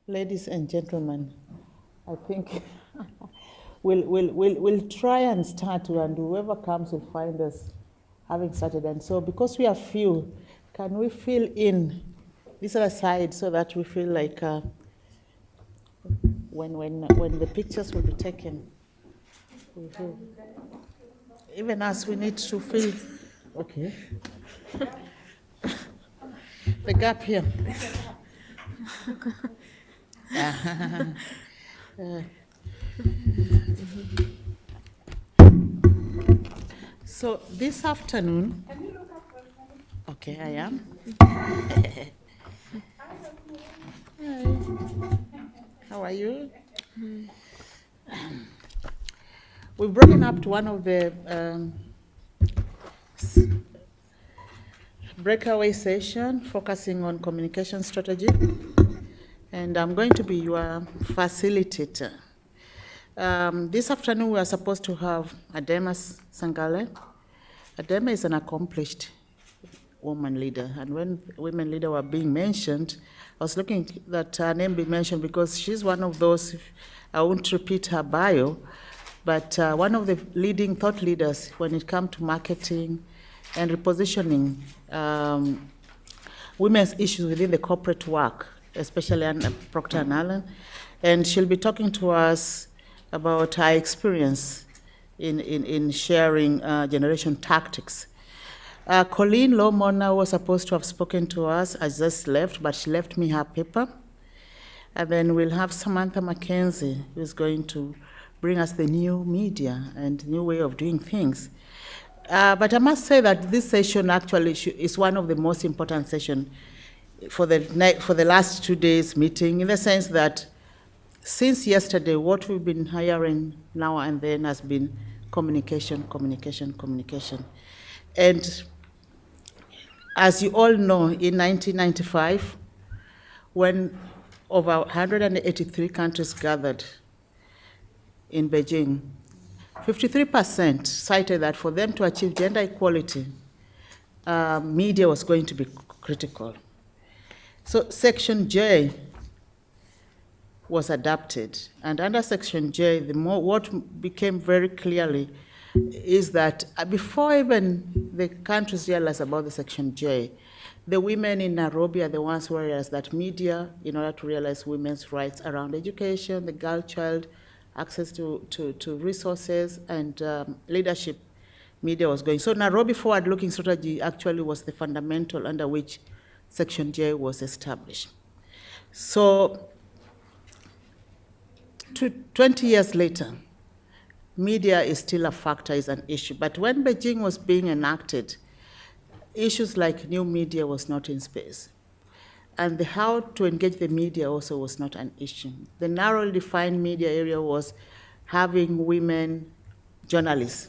Ladies and gentlemen, I think we'll try and start, and whoever comes will find us having started. And so, because we are few, can we fill in this other side so that we feel like when the pictures will be taken, we feel, even us, we need to feel, okay, the gap here. So this afternoon, okay, I am. Hi. How are you? We've broken up to one of the breakaway session focusing on communication strategy, and I'm going to be your facilitator. This afternoon we are supposed to have Adema Sangale. Adema is an accomplished woman leader, and when women leader were being mentioned, I was looking that her name be mentioned because she's one of those, I won't repeat her bio, but one of the leading thought leaders when it comes to marketing and repositioning women's issues within the corporate work, especially under Procter & Allen. And she'll be talking to us about her experience in sharing generation tactics. Colleen Lomona was supposed to have spoken to us, I just left, but she left me her paper. And then we'll have Samantha Mackenzie, who's going to bring us the new media and new way of doing things. But I must say that this session actually is one of the most important sessions for the last 2 days meeting, in the sense that since yesterday, what we've been hearing now and then has been communication, communication, communication. And as you all know, in 1995, when over 183 countries gathered in Beijing, 53% cited that for them to achieve gender equality, media was going to be critical. So Section J was adopted, and under Section J, what became very clearly is that before even the countries realized about the Section J, the women in Nairobi are the ones who realized that media, in order to realize women's rights around education, the girl child, access to resources, and leadership, media was going. So Nairobi forward-looking strategy actually was the fundamental under which Section J was established. So 20 years later, media is still a factor, is an issue. But when Beijing was being enacted, issues like new media was not in space. And how to engage the media also was not an issue. The narrowly defined media area was having women journalists,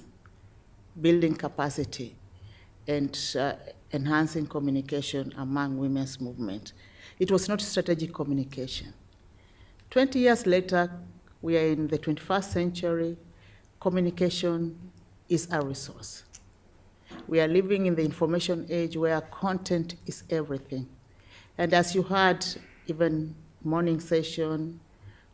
building capacity, and enhancing communication among women's movement. It was not strategic communication. 20 years later, we are in the 21st century. Communication is a resource. We are living in the information age where content is everything. And as you heard, even morning session,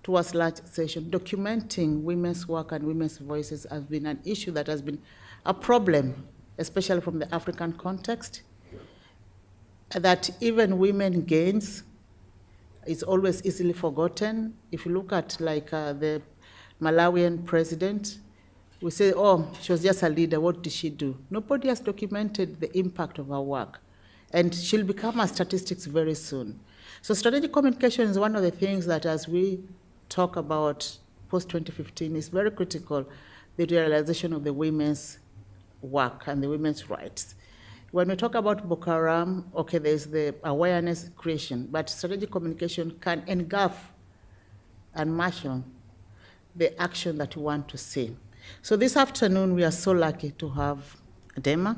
towards lunch session, documenting women's work and women's voices has been an issue that has been a problem, especially from the African context, that even women gains is always easily forgotten. If you look at like the Malawian president, we say, oh, she was just a leader, what did she do? Nobody has documented the impact of her work. And she'll become a statistics very soon. So strategic communication is one of the things that as we talk about post-2015 is very critical, the realization of the women's work and the women's rights. When we talk about Boko Haram, okay, there's the awareness creation, but strategic communication can engulf and marshal the action that we want to see. So this afternoon, we are so lucky to have Adema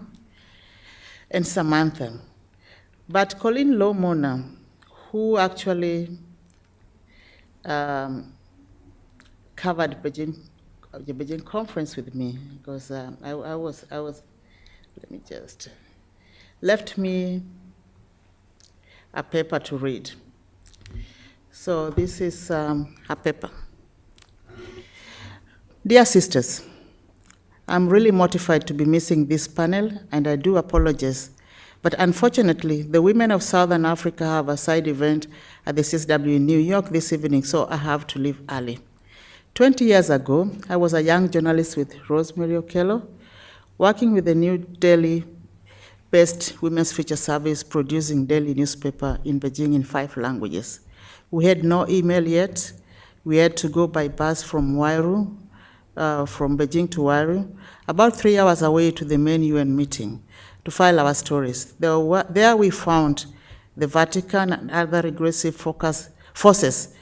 and Samantha. But Colleen Lomona, who actually covered the Beijing conference with me, because I was, let me just, left me a paper to read. So this is her paper. Dear sisters, I'm really mortified to be missing this panel, and I do apologize. But unfortunately, the women of Southern Africa have a side event at the CSW in New York this evening, so I have to leave early. 20 years ago, I was a young journalist with Rosemary Okello, working with the New Delhi-based Women's Future Service, producing daily newspaper in Beijing in 5 languages. We had no email yet. We had to go by bus from Wairu, from Beijing to Wairu, about 3 hours away to the main UN meeting to file our stories. There we found the Vatican and other regressive forces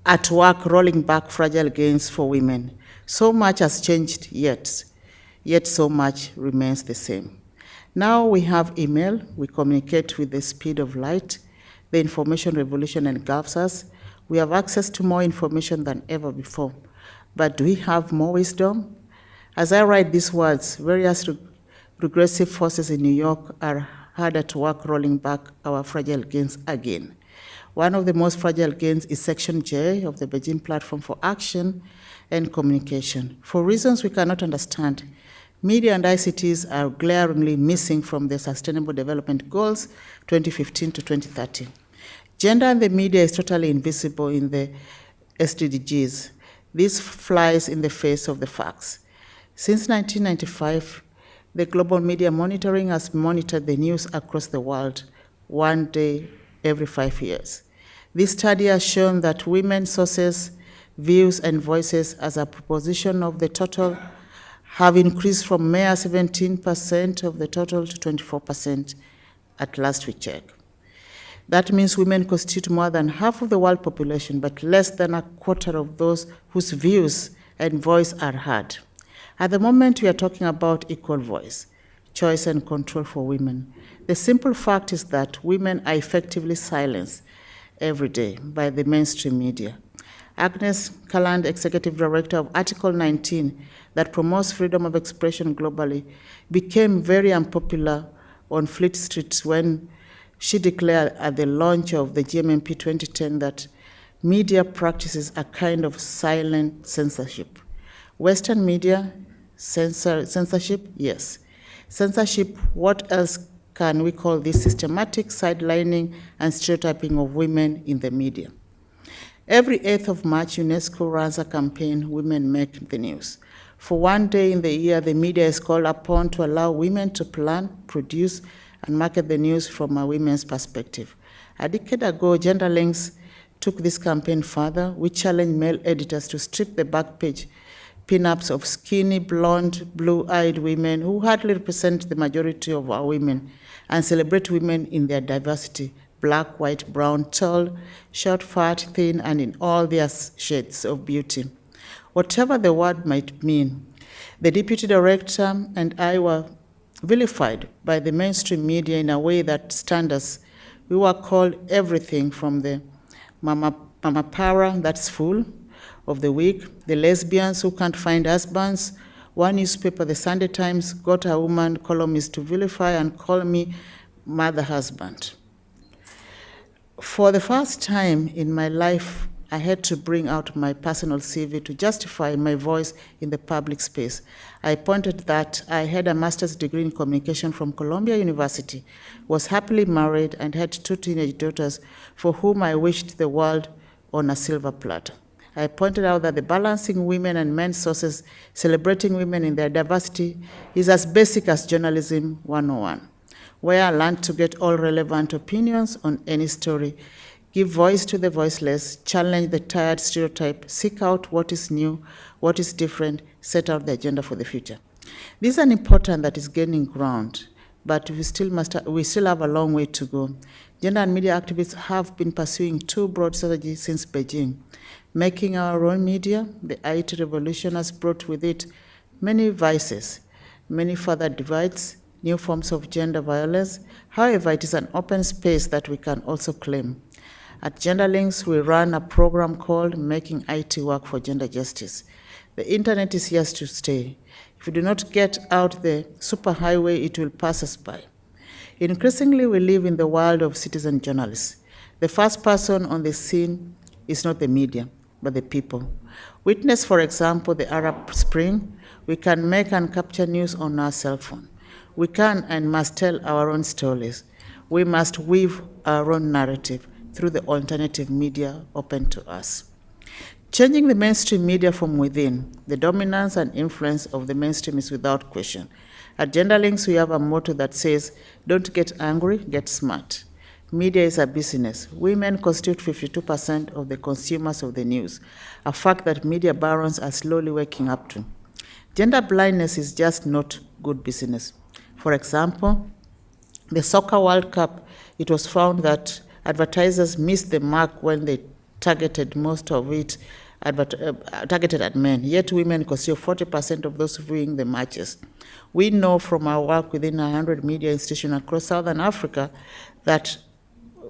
at work rolling back fragile gains for women. So much has changed yet so much remains the same. Now we have email, we communicate with the speed of light. The information revolution engulfs us. We have access to more information than ever before. But do we have more wisdom? As I write these words, various regressive forces in New York are hard at work rolling back our fragile gains again. One of the most fragile gains is Section J of the Beijing Platform for Action and Communication. For reasons we cannot understand, media and ICTs are glaringly missing from the Sustainable Development Goals 2015 to 2030. Gender in the media is totally invisible in the SDGs. This flies in the face of the facts. Since 1995, the Global Media Monitoring has monitored the news across the world, one day every 5 years. This study has shown that women's sources, views, and voices as a proportion of the total have increased from mere 17% of the total to 24% at last we checked. That means women constitute more than half of the world population, but less than a quarter of those whose views and voice are heard. At the moment, we are talking about equal voice, choice, and control for women. The simple fact is that women are effectively silenced every day by the mainstream media. Agnes Calland, Executive Director of Article 19, that promotes freedom of expression globally, became very unpopular on Fleet Street when she declared at the launch of the GMMP 2010 that media practices a kind of silent censorship. Western media, censorship, yes. Censorship, what else can we call this systematic sidelining and stereotyping of women in the media? Every 8th of March, UNESCO runs a campaign, Women Make the News. For one day in the year, the media is called upon to allow women to plan, produce, and market the news from a women's perspective. A decade ago, GenderLinks took this campaign further. We challenged male editors to strip the back page pin-ups of skinny, blonde, blue-eyed women who hardly represent the majority of our women and celebrate women in their diversity, black, white, brown, tall, short, fat, thin, and in all their shades of beauty. Whatever the word might mean, the deputy director and I were vilified by the mainstream media in a way that stunned us. We were called everything from the mama para, that's full, of the week, the lesbians who can't find husbands. One newspaper, the Sunday Times, got a woman columnist to vilify and call me mother husband. For the first time in my life, I had to bring out my personal CV to justify my voice in the public space. I pointed that I had a master's degree in communication from Columbia University, was happily married, and had 2 teenage daughters for whom I wished the world on a silver platter. I pointed out that the balancing women and men's sources, celebrating women in their diversity, is as basic as journalism 101, where I learned to get all relevant opinions on any story, give voice to the voiceless, challenge the tired stereotype, seek out what is new, what is different, set out the agenda for the future. This is an important that is gaining ground, but we still have a long way to go. Gender and media activists have been pursuing 2 broad strategies since Beijing. Making our own media, the IT revolution has brought with it many vices, many further divides, new forms of gender violence. However, it is an open space that we can also claim. At GenderLinks, we run a program called Making IT Work for Gender Justice. The internet is here to stay. If we do not get out the superhighway, it will pass us by. Increasingly, we live in the world of citizen journalists. The first person on the scene is not the media, but the people. Witness, for example, the Arab Spring. We can make and capture news on our cell phone. We can and must tell our own stories. We must weave our own narrative through the alternative media open to us. Changing the mainstream media from within, the dominance and influence of the mainstream is without question. At Genderlinks, we have a motto that says, don't get angry, get smart. Media is a business. Women constitute 52% of the consumers of the news, a fact that media barons are slowly waking up to. Gender blindness is just not good business. For example, the Soccer World Cup, it was found that advertisers missed the mark when they targeted most of it targeted at men, yet women constitute 40% of those viewing the matches. We know from our work within 100 media institutions across Southern Africa that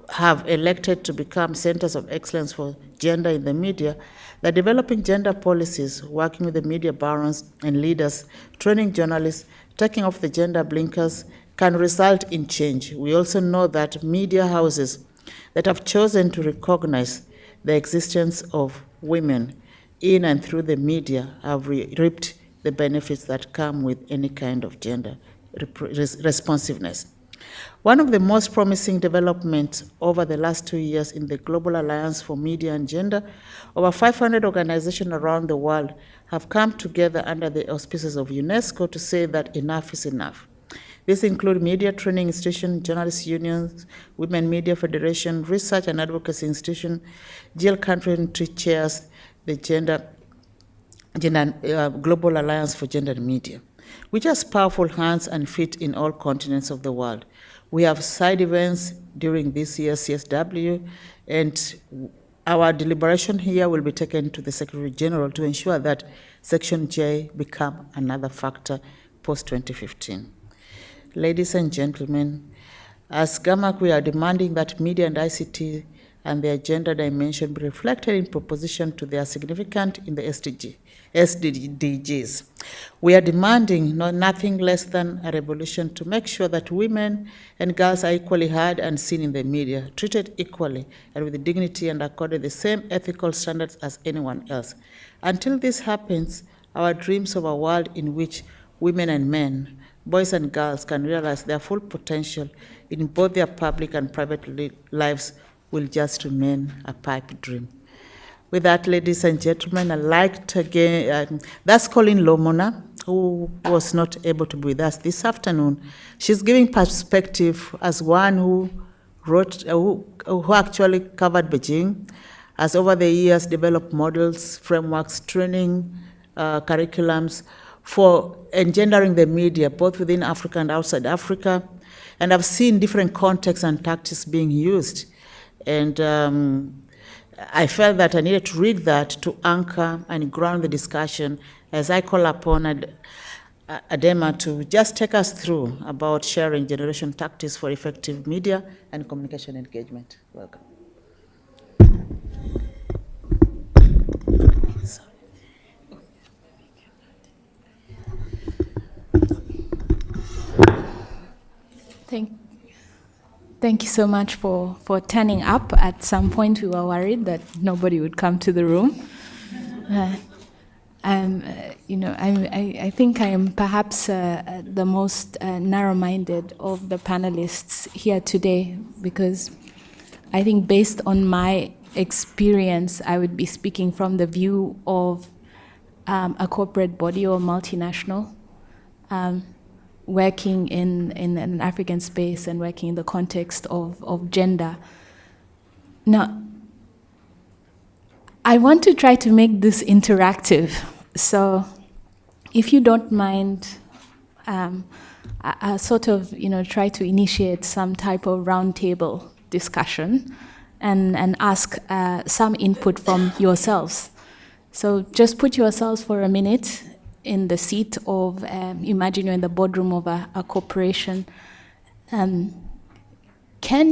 have elected to become centers of excellence for gender in the media, that developing gender policies, working with the media barons and leaders, training journalists, taking off the gender blinkers can result in change. We also know that media houses that have chosen to recognize the existence of women in and through the media have reaped the benefits that come with any kind of gender responsiveness. One of the most promising developments over the last 2 years in the Global Alliance for Media and Gender, over 500 organizations around the world have come together under the auspices of UNESCO to say that enough is enough. These include media training institutions, journalist unions, Women Media Federation, research and advocacy institutions, GL country chairs, the Global Alliance for Gender and Media, which has powerful hands and feet in all continents of the world. We have side events during this year's CSW, and our deliberation here will be taken to the Secretary General to ensure that Section J become another factor post-2015. Ladies and gentlemen, as GAMAC, we are demanding that media and ICT and their gender dimension be reflected in proposition to their significance in the SDGs. We are demanding nothing less than a revolution to make sure that women and girls are equally heard and seen in the media, treated equally and with dignity and accorded the same ethical standards as anyone else. Until this happens, our dreams of a world in which women and men, boys and girls can realize their full potential in both their public and private lives will just remain a pipe dream. With that, ladies and gentlemen, I'd like to again, that's Colleen Lomona, who was not able to be with us this afternoon. She's giving perspective as one who who actually covered Beijing, has over the years developed models, frameworks, training, curriculums for engendering the media, both within Africa and outside Africa. And I've seen different contexts and tactics being used. And I felt that I needed to read that to anchor and ground the discussion as I call upon Adema to just take us through about sharing generation tactics for effective media and communication engagement. Welcome. Thank you so much for turning up. At some point, we were worried that nobody would come to the room. I think I am perhaps the most narrow-minded of the panelists here today, because I think based on my experience, I would be speaking from the view of a corporate body or multinational, working in an African space and working in the context of gender. Now, I want to try to make this interactive. So if you don't mind, I sort of, try to initiate some type of roundtable discussion and ask some input from yourselves. So just put yourselves for a minute in the seat of, imagine you're in the boardroom of a corporation. Can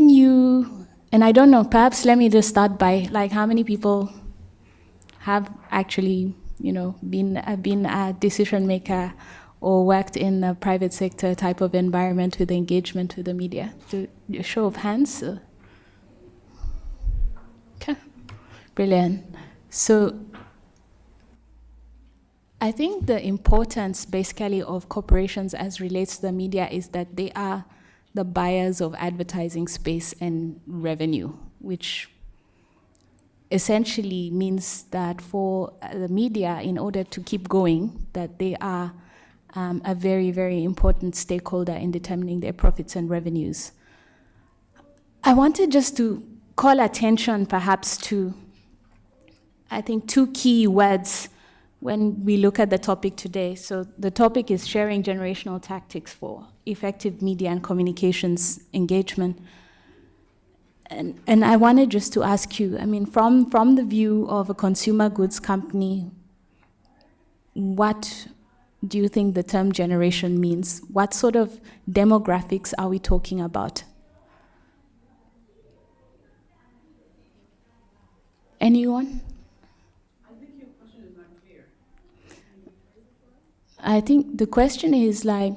you, and I don't know, perhaps let me just start by, how many people have actually, been a decision maker or worked in a private sector type of environment with engagement with the media? A show of hands. Okay, brilliant. So I think the importance basically of corporations as relates to the media is that they are the buyers of advertising space and revenue, which essentially means that for the media, in order to keep going, that they are a very, very important stakeholder in determining their profits and revenues. I wanted just to call attention perhaps to, I think, two key words when we look at the topic today. So the topic is sharing generational tactics for effective media and communications engagement. And I wanted just to ask you, I mean, from the view of a consumer goods company, what do you think the term generation means? What sort of demographics are we talking about? Anyone? I think your question is not clear. I think the question is like,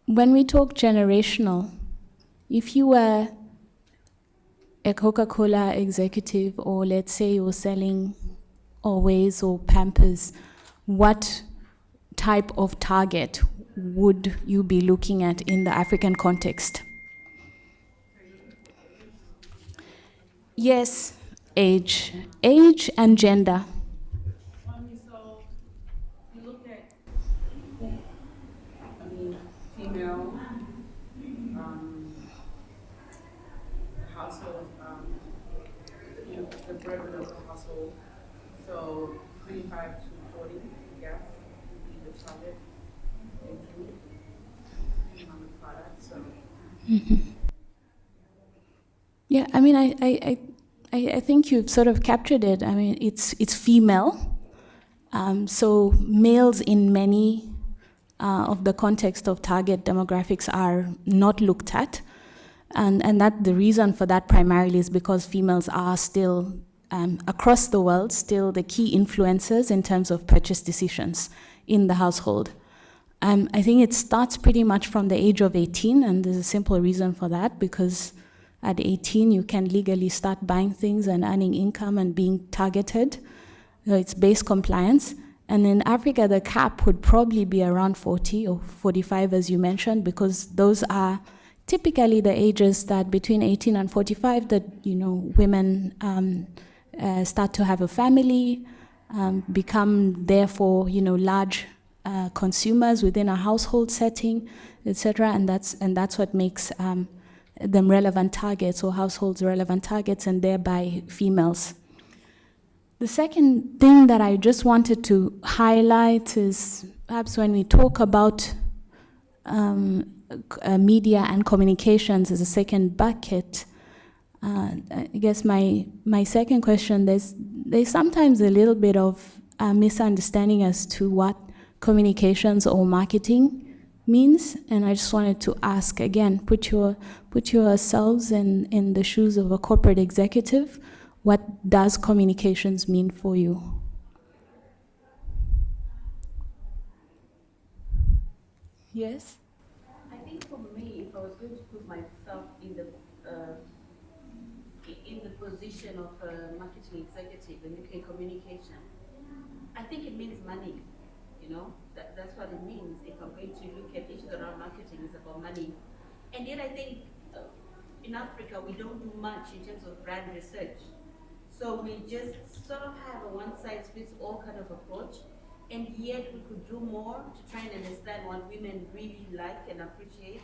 when we talk generational, if you were a Coca-Cola executive, or let's say you're selling Always or Pampers, what type of target would you be looking at in the African context? Yes, age and gender. So you look at, female, household, the breadwinner of the household. So 25 to 40, I guess, would be the target age group on the product. So Yeah, I mean, I think you've sort of captured it. I mean, it's female. So males in many of the context of target demographics are not looked at. And that the reason for that primarily is because females are still, across the world, still the key influencers in terms of purchase decisions in the household. I think it starts pretty much from the age of 18, and there's a simple reason for that, because at 18 you can legally start buying things and earning income and being targeted. So it's base compliance. And in Africa, the cap would probably be around 40 or 45, as you mentioned, because those are typically the ages that between 18 and 45 that, women start to have a family, become therefore, large consumers within a household setting, etc. And that's what makes them relevant targets, or households relevant targets, and thereby females. The second thing that I just wanted to highlight is perhaps when we talk about media and communications as a second bucket, I guess my second question, there's sometimes a little bit of a misunderstanding as to what communications or marketing means, and I just wanted to ask again, put yourselves in the shoes of a corporate executive. What does communications mean for you? Yes? I think for me, if I was going to put myself in the position of a marketing executive in UK communication, I think it means money. That's what it means. If I'm going to look at issues around marketing, it's about money. And yet I think in Africa we don't do much in terms of brand research. So we just sort of have a one-size-fits-all kind of approach, and yet we could do more to try and understand what women really like and appreciate,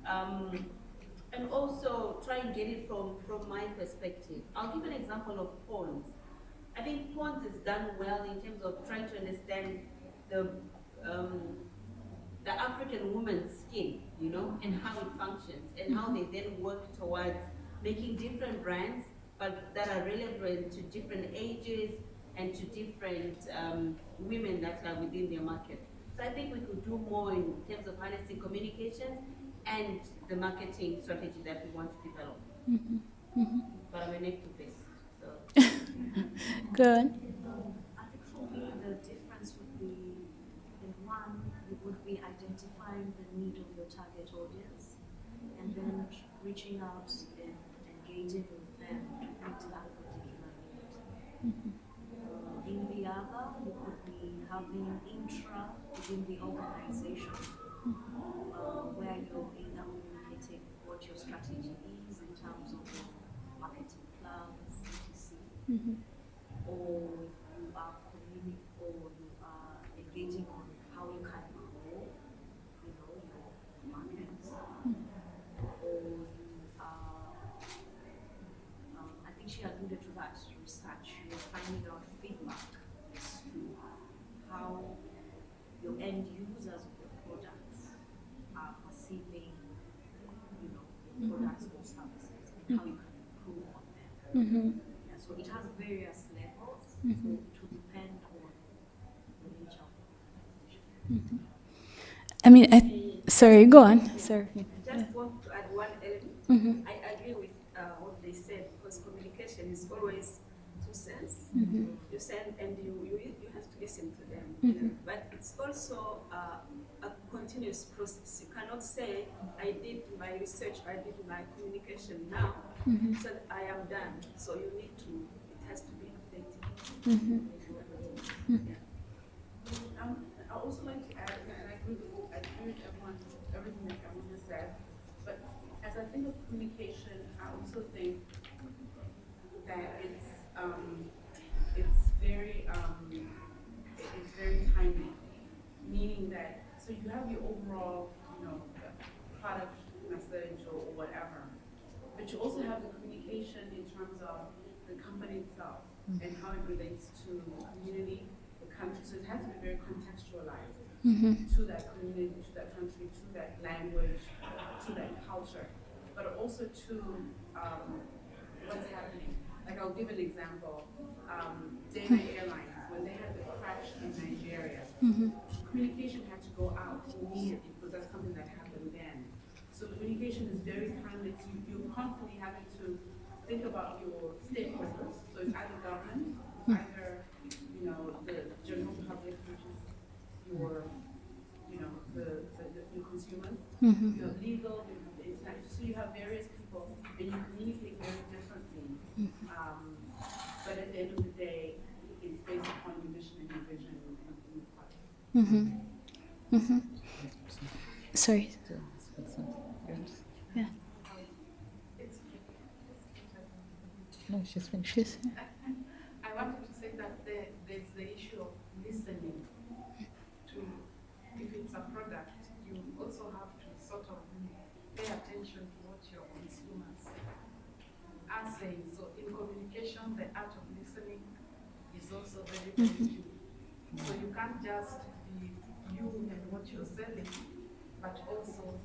and also try and get it from my perspective. I'll give an example of Pawns. I think Pawns is done well in terms of trying to understand the African woman's skin, and how it functions, and how they then work towards making different brands, but that are relevant to different ages and to different women that are within their market. So I think we could do more in terms of harnessing communications and the marketing strategy that we want to develop. Mm-hmm. Mm-hmm. But I'm an activist, so. Good. I think for me, the difference would be, in one, it would be identifying the need of your target audience, and then reaching out and engaging with them them to meet that particular need. In the other, you could be having intra within the organization, where you're either communicating what your strategy is in terms of your marketing plans, etc., or you are engaging on how you can grow, your markets, or you are, I think she alluded to that research. You're finding out feedback as to how your end users of your products are perceiving, your products or services, and how you can improve on them. Yeah, so it has various levels, so it will depend on the nature of the organization. I mean, sorry, go on. Sorry. Just want to add one element. I agree with what they said, because communication is always two sense. You send and you have to listen to them. But it's also a continuous process. You cannot say, I did my research, I did my communication now, so that I am done. So you need to, it has to be updated. Yeah. I also like to add, and I agree with everything that everyone has said, but as I think of communication, I also think that it's very timely, meaning that, so you have your overall, product message or whatever, but you also have the communication in terms of the company itself and how it relates to the community, the country. So it has to be very contextualized to that community, to that country, to that language, to that culture, but also to what's happening. Like, I'll give an example. Dana Airlines, when they had the crash in Nigeria, communication had to go out immediately because that's something that happened then. So communication is very timely. You're constantly having to think about your stakeholders. So it's either government, either the general public, which is your your consumers. You have legal, you have the international. So you have various people, and you communicate very differently. But at the end of the day, it's based upon your mission and your vision and your product. Sorry. Yeah. No, she's finished. I wanted to say that there's the issue of listening to, if it's a product, you also have to sort of pay attention to what your consumers are saying. So in communication, the art of listening is also very, very key. So you can't just be you and what you're selling, but also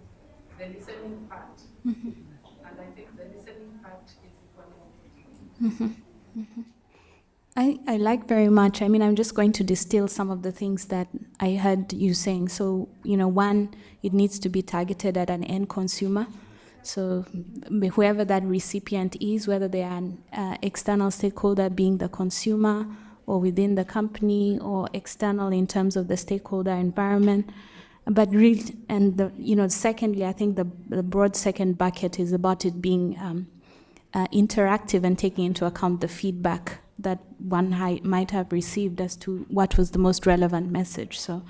the listening part. And I think the listening part is equally important. I like very much. I mean, I'm just going to distill some of the things that I heard you saying. So, one, it needs to be targeted at an end consumer. So whoever that recipient is, whether they are an external stakeholder being the consumer or within the company or external in terms of the stakeholder environment. But secondly, I think the broad second bucket is about it being interactive and taking into account the feedback that one might have received as to what was the most relevant message. So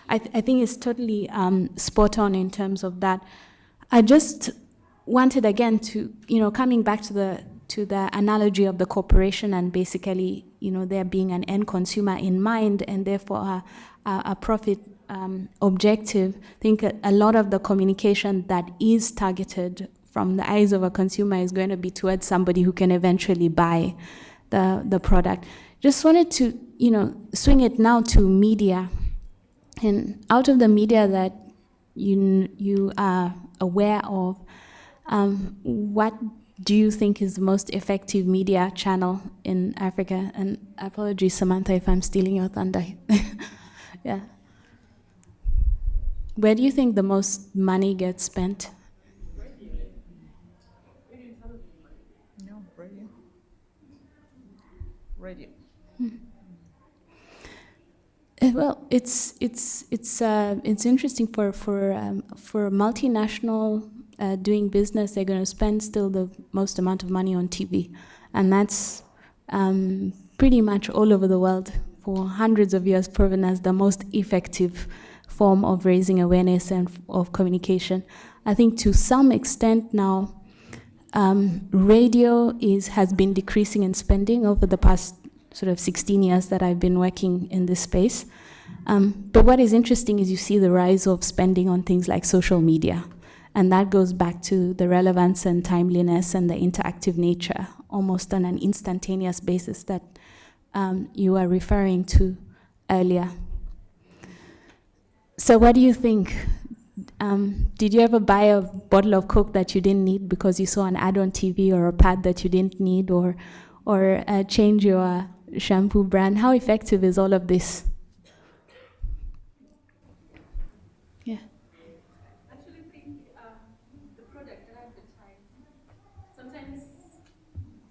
I think it's totally spot on in terms of that. I just wanted again to, coming back to the analogy of the corporation and basically, there being an end consumer in mind and therefore a profit objective. I think a lot of the communication that is targeted from the eyes of a consumer is going to be towards somebody who can eventually buy the product. Just wanted to, swing it now to media. And out of the media that you are aware of, what do you think is the most effective media channel in Africa? And apologies, Samantha, if I'm stealing your thunder. Yeah. Where do you think the most money gets spent? No, radio. Radio. Well, it's interesting for multinational doing business, they're going to spend still the most amount of money on TV. And that's pretty much all over the world for hundreds of years proven as the most effective form of raising awareness and of communication. I think to some extent now, radio has been decreasing in spending over the past sort of 16 years that I've been working in this space. But what is interesting is you see the rise of spending on things like social media. And that goes back to the relevance and timeliness and the interactive nature, almost on an instantaneous basis that you were referring to earlier. So what do you think? Did you ever buy a bottle of Coke that you didn't need because you saw an ad on TV, or a pad that you didn't need, or change your shampoo brand? How effective is all of this? Yeah. I actually think the product that I advertise, sometimes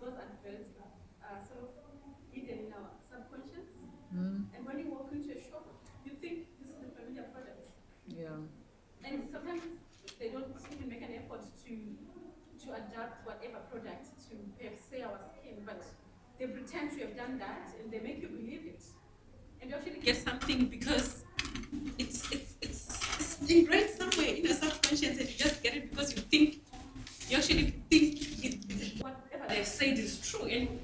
those adverts are sort of hidden in our subconscious. And when you walk into a shop, you think this is a familiar product. Yeah. And sometimes they don't even make an effort to adapt whatever product to perhaps say our skin, but they pretend to have done that and they make you believe it. And you actually get something because it's ingrained somewhere in your subconscious, and you just get it because you actually think whatever they've said is true. And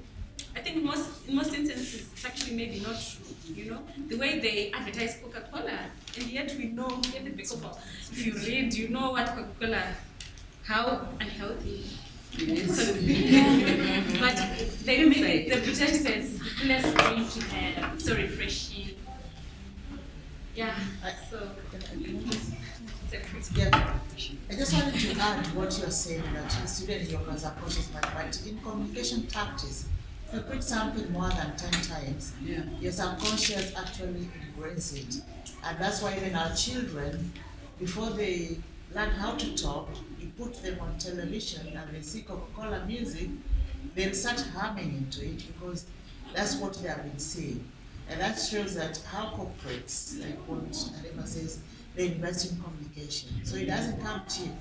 I think in most instances it's actually maybe not true, you know? The way they advertise Coca-Cola, and yet we know at the back of our, if you read, you know what Coca-Cola, how unhealthy it is. But they make it, the pretend says less drinking and so refreshing. Yeah, so Yeah, I just wanted to add what you're saying, that the student Yoka's approach is like, but in communication tactics, if you put something more than 10 times, your subconscious actually ingrains it. And that's why even our children, before they learn how to talk, you put them on television and they see Coca-Cola music, they'll start humming into it because that's what they have been seeing. And that shows that how corporates, like what Adema says, they invest in communication. So it doesn't come cheap.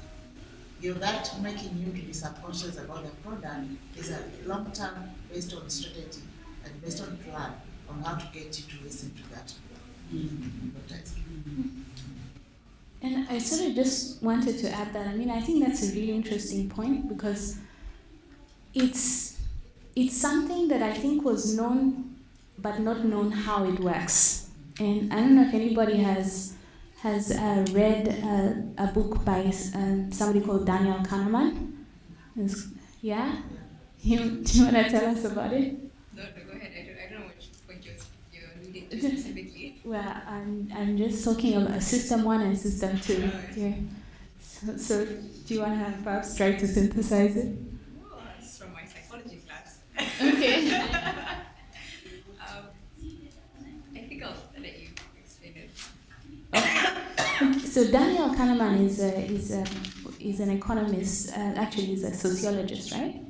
That making you to be subconscious about the product is a long-term based on strategy and based on plan on how to get you to listen to that advertising. And I sort of just wanted to add that, I think that's a really interesting point, because it's something that I think was known, but not known how it works. And I don't know if anybody has read a book by somebody called Daniel Kahneman. Yeah? Do you want to tell us about it? No, go ahead. I don't know which point you're alluding to specifically. Well, I'm just talking about System 1 and System 2. Yeah. So do you want to perhaps try to synthesize it? Oh, it's from my psychology class. Okay. I think I'll let you explain it. So Daniel Kahneman is an economist. Actually, he's a sociologist, right?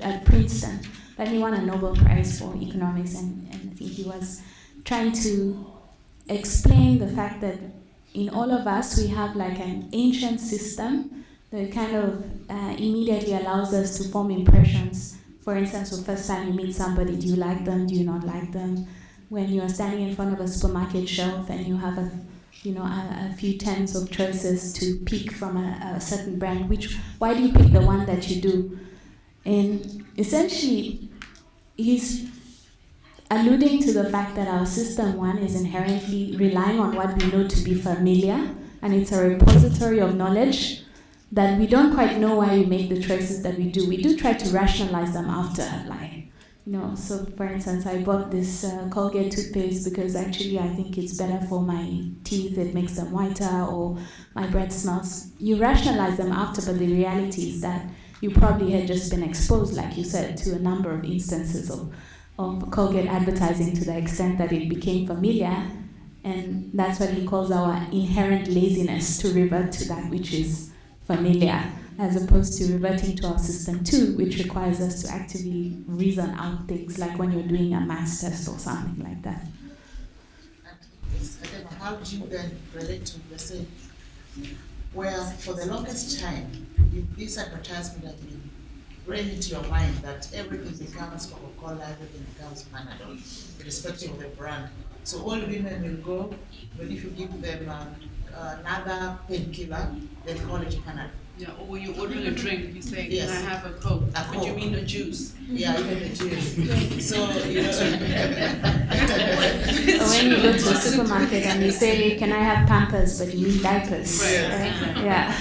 At Princeton. But he won a Nobel Prize for economics, and I think he was trying to explain the fact that in all of us we have like an ancient system that kind of immediately allows us to form impressions. For instance, the first time you meet somebody, do you like them? Do you not like them? When you are standing in front of a supermarket shelf and you have a few tens of choices to pick from a certain brand, why do you pick the one that you do? And essentially, he's alluding to the fact that our System 1 is inherently relying on what we know to be familiar, and it's a repository of knowledge that we don't quite know why we make the choices that we do. We do try to rationalize them after, so for instance, I bought this Colgate toothpaste because actually I think it's better for my teeth, it makes them whiter, or my breath smells. You rationalize them after, but the reality is that you probably had just been exposed, like you said, to a number of instances of Colgate advertising to the extent that it became familiar, and that's what he calls our inherent laziness to revert to that which is familiar, as opposed to reverting to our System 2, which requires us to actively reason out things, like when you're doing a maths test or something like that. And I don't know, how do you then relate to, let's say, where for the longest time, if this advertisement has been bring into your mind that everything becomes Coca-Cola, everything becomes Panadol, irrespective of the brand. So all women will go, but if you give them another painkiller, they'll call it Panadol. Yeah, or when you're ordering a drink, you say, Yes. can I have a Coke? A But you Coke. mean a juice. Yeah, even the juice. So, you know. Or when you go to a supermarket and you say, can I have Pampers, but you mean diapers. Right. Yeah,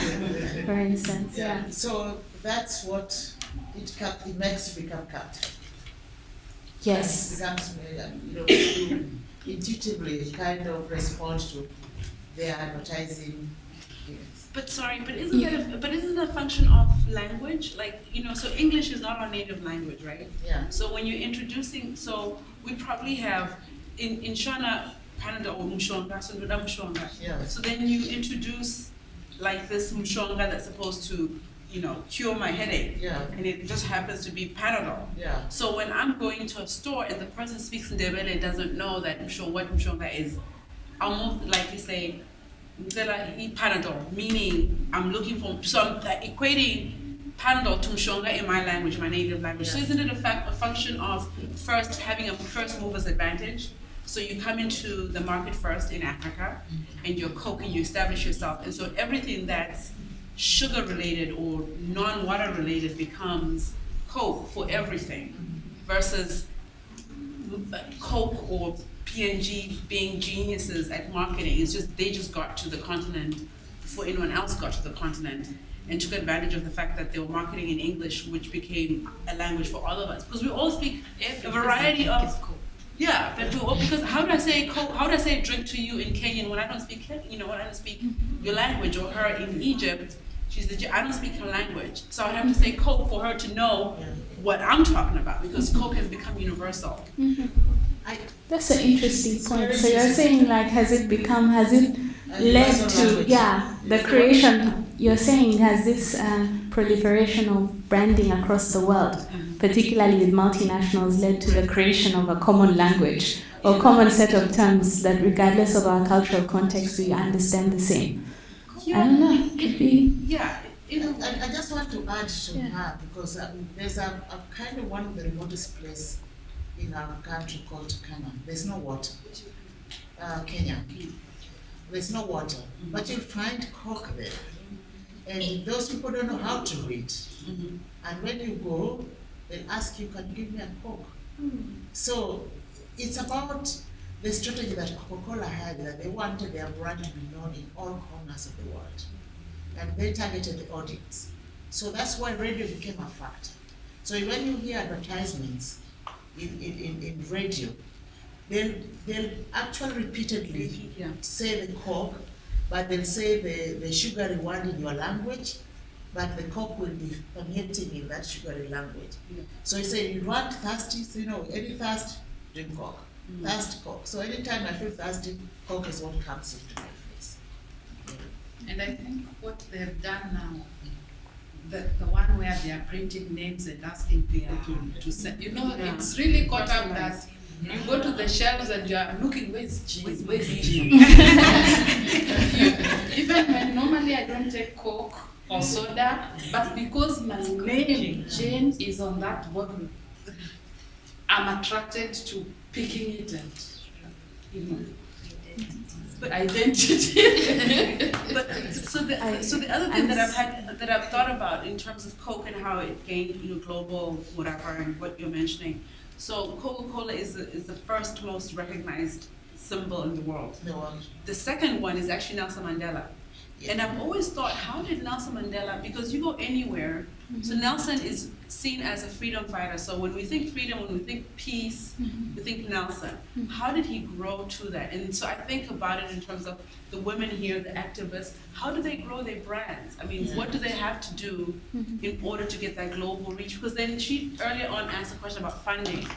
for instance, yeah. So that's what it makes you become cut. Yes. It becomes, you intuitively kind of respond to their advertising. Yes. But sorry, but isn't that a function of language? Like, so English is not our native language, right? Yeah. So when you're introducing, so we probably have, in Shona, Panadol or Mshonga, so Nduda Mshonga. Yeah. So then you introduce like this Mshonga that's supposed to, cure my headache. Yeah. And it just happens to be Panadol. Yeah. So when I'm going to a store and the person speaks in Ndebele and doesn't know that what Mshonga is, I'll most likely say, Panadol, meaning I'm looking for, so I'm equating Panadol to Mshonga in my language, my native language. So Yeah. isn't it a function of first having a first mover's advantage? So you come into the market first in Africa and you're Coke and you establish yourself. And so everything that's sugar related or non-water related becomes Coke for everything versus Coke or P&G being geniuses at marketing. It's just, they just got to the continent before anyone else got to the continent and took advantage of the fact that they were marketing in English, which became a language for all of us. Because we all speak a variety of, yeah, but we all, because how do I say Coke, how do I say drink to you in Kenyan when I don't speak, when I don't speak your language, or her in Egypt, I don't speak her language. So I have to say Coke for her to know what I'm talking about, because Coke has become universal. That's an interesting point. So you're saying, like, has it led to, the creation, you're saying, has this proliferation of branding across the world, particularly with multinationals, led to the creation of a common language or common set of terms that regardless of our cultural context, we understand the same? I don't know, it could be. Yeah. I just want to add to her, because there's a kind of one of the remotest place in our country called Turkana. There's no water. Kenya. There's no water, but you'll find Coke there. And those people don't know how to read. And when you go, they'll ask you, can you give me a Coke? So it's about the strategy that Coca-Cola had, that they wanted their brand to be known in all corners of the world. And they targeted the audience. So that's why radio became a factor. So when you hear advertisements in radio, they'll actually repeatedly say the Coke, but they'll say the sugary word in your language, but the Coke will be permeating in that sugary language. So you say, you want thirsty, so any thirst, drink Coke. Thirst, Coke. So anytime I feel thirsty, Coke is what comes into my face. And I think what they've done now, the one where they are printing names and asking people to send, it's really caught up that you go to the shelves and you are looking, where's gin? Even when normally I don't take Coke or soda, but because my name, Jane, is on that bottle, I'm attracted to picking it and, but identity. But so the other thing that I've thought about in terms of Coke and how it gained global whatever and what you're mentioning. So Coca-Cola is the first most recognized symbol in the world. The second one is actually Nelson Mandela. And I've always thought, how did Nelson Mandela, because you go anywhere, so Nelson is seen as a freedom fighter. So when we think freedom, when we think peace, we think Nelson. How did he grow to that? And so I think about it in terms of the women here, the activists, how do they grow their brands? I mean, what do they have to do in order to get that global reach? Because then she earlier on asked a question about funding.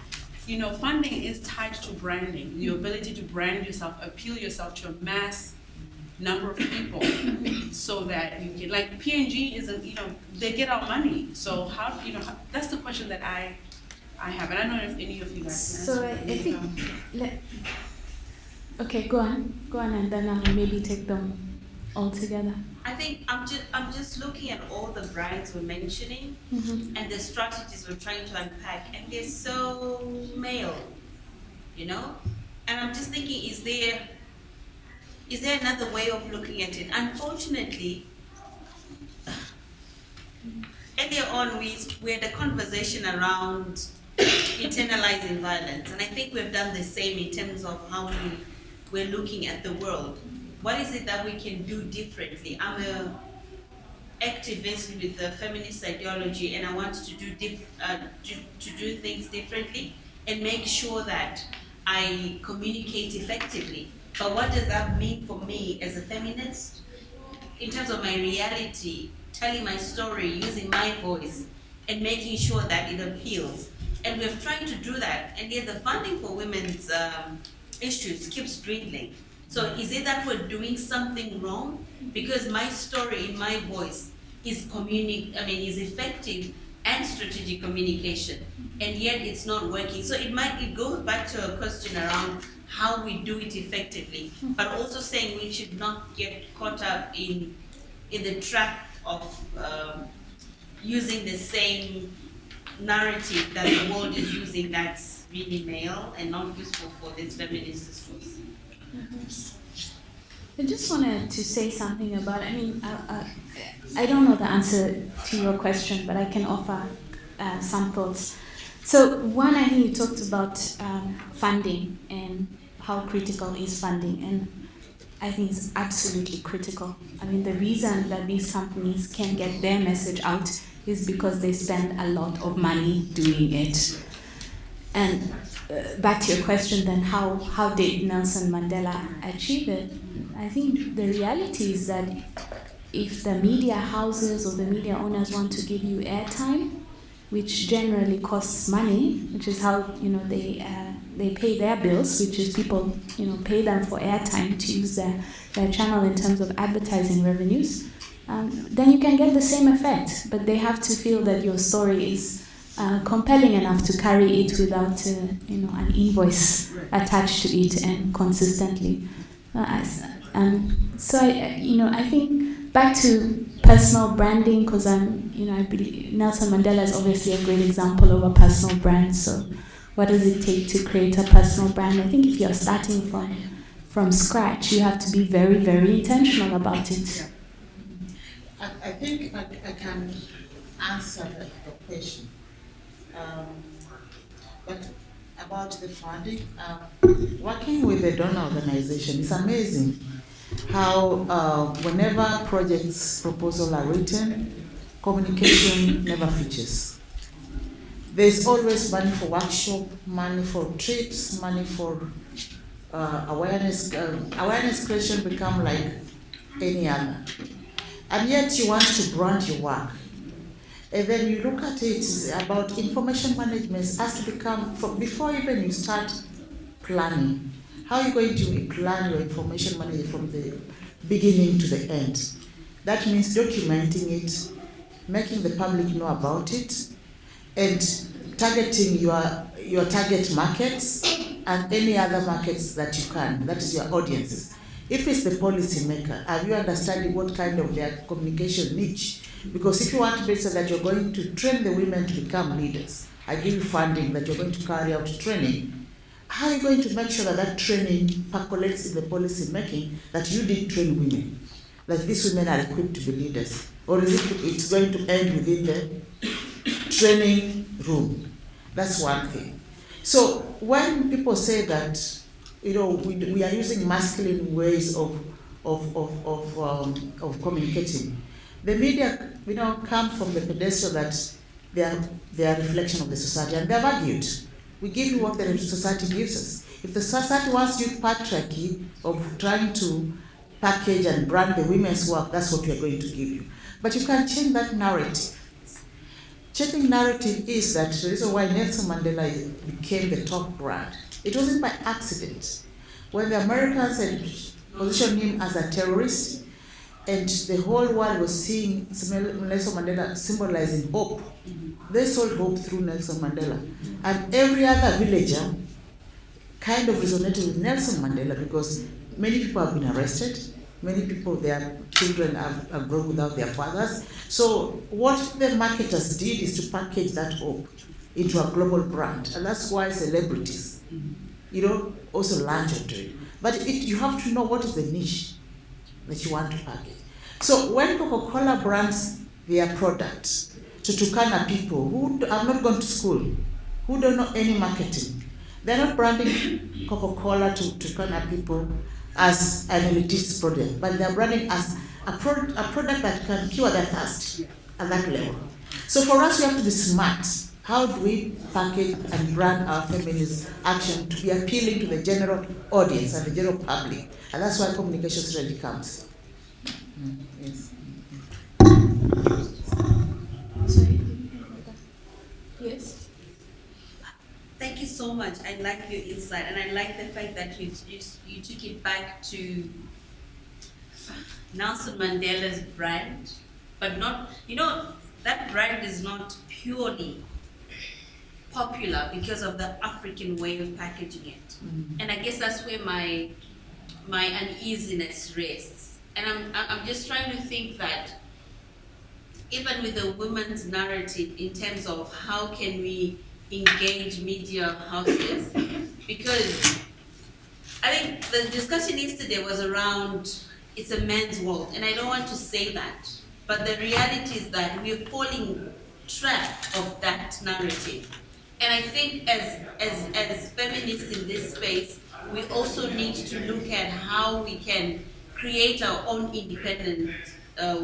Funding is tied to branding, your ability to brand yourself, appeal yourself to a mass number of people, so that you can, like P&G isn't, they get our money. So how, that's the question that I have, and I don't know if any of you guys can So answer. I think, okay, go on, and then I'll maybe take them. altogether? I think I'm just looking at all the brands we're mentioning and the strategies we're trying to unpack, and they're so male, you know? And I'm just thinking, is there another way of looking at it? Unfortunately, earlier on we had a conversation around internalizing violence, and I think we've done the same in terms of how we're looking at the world. What is it that we can do differently? I'm an activist with a feminist ideology, and I want to do things differently and make sure that I communicate effectively. But what does that mean for me as a feminist? In terms of my reality, telling my story, using my voice, and making sure that it appeals. And we're trying to do that, and yet the funding for women's issues keeps dwindling. So is it that we're doing something wrong? Because my story in my voice is effective and strategic communication, and yet it's not working. So it goes back to a question around how we do it effectively, but also saying we should not get caught up in the trap of using the same narrative that the world is using that's really male and not useful for this feminist discourse. I just wanted to say something about, I don't know the answer to your question, but I can offer some thoughts. So one, I think you talked about funding and how critical is funding, and I think it's absolutely critical. The reason that these companies can get their message out is because they spend a lot of money doing it. And back to your question then, how did Nelson Mandela achieve it? I think the reality is that if the media houses or the media owners want to give you airtime, which generally costs money, which is how they pay their bills, which is people pay them for airtime to use their channel in terms of advertising revenues, then you can get the same effect. But they have to feel that your story is compelling enough to carry it without an invoice attached to it and consistently. So I think back to personal branding, because I believe Nelson Mandela is obviously a great example of a personal brand. So what does it take to create a personal brand? I think if you're starting from scratch, you have to be very, very intentional about it. I think I can answer the question. But about the funding, working with the donor organization, it's amazing how whenever projects proposals are written, communication never features. There's always money for workshop, money for trips, money for awareness. Awareness creation become like any other. And yet you want to brand your work. And then you look at it about information management has to become, before even you start planning, how are you going to plan your information management from the beginning to the end? That means documenting it, making the public know about it, and targeting your target markets and any other markets that you can, that is your audiences. If it's the policy maker, are you understanding what kind of their communication niche? Because if you want to be so that you're going to train the women to become leaders, I give you funding that you're going to carry out training, how are you going to make sure that that training percolates in the policy making, that you did train women, that these women are equipped to be leaders? Or is it's going to end within the training room? That's one thing. So when people say that, we are using masculine ways of communicating, the media, come from the pedestal that they are a reflection of the society, and they have argued. We give you what the society gives us. If the society wants you patriarchy of trying to package and brand the women's work, that's what we are going to give you. But you can change that narrative. Changing narrative is that the reason why Nelson Mandela became the top brand. It wasn't by accident. When the Americans had positioned him as a terrorist, and the whole world was seeing Nelson Mandela symbolizing hope, they sold hope through Nelson Mandela. And every other villager kind of resonated with Nelson Mandela because many people have been arrested, Many people, their children have grown without their fathers. So what the marketers did is to package that hope into a global brand. And that's why celebrities, also latch onto it. But you have to know what is the niche that you want to package. So when Coca-Cola brands their product to Turkana people who have not gone to school, who don't know any marketing, they're not branding Coca-Cola to Turkana people as an elitist product, but they're branding as a product that can cure their thirst at that level. So for us, we have to be smart. How do we package and brand our feminist action to be appealing to the general audience and the general public? And that's why communication strategy comes. Yes. Sorry. Yes. Thank you so much. I like your insight, and I like the fact that you took it back to Nelson Mandela's brand, but not, that brand is not purely popular because of the African way of packaging it. Mm-hmm. And I guess that's where my uneasiness rests. And I'm just trying to think that even with the women's narrative in terms of how can we engage media houses, because I think the discussion yesterday was around it's a man's world, and I don't want to say that, but the reality is that we're falling trap of that narrative. And I think as feminists in this space, we also need to look at how we can create our own independent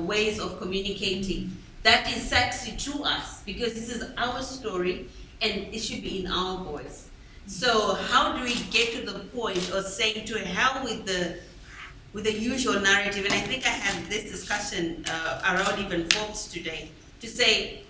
ways of communicating that is sexy to us, because this is our story and it should be in our voice. So how do we get to the point of saying to hell with the usual narrative? And I think I had this discussion around even Forbes today, to say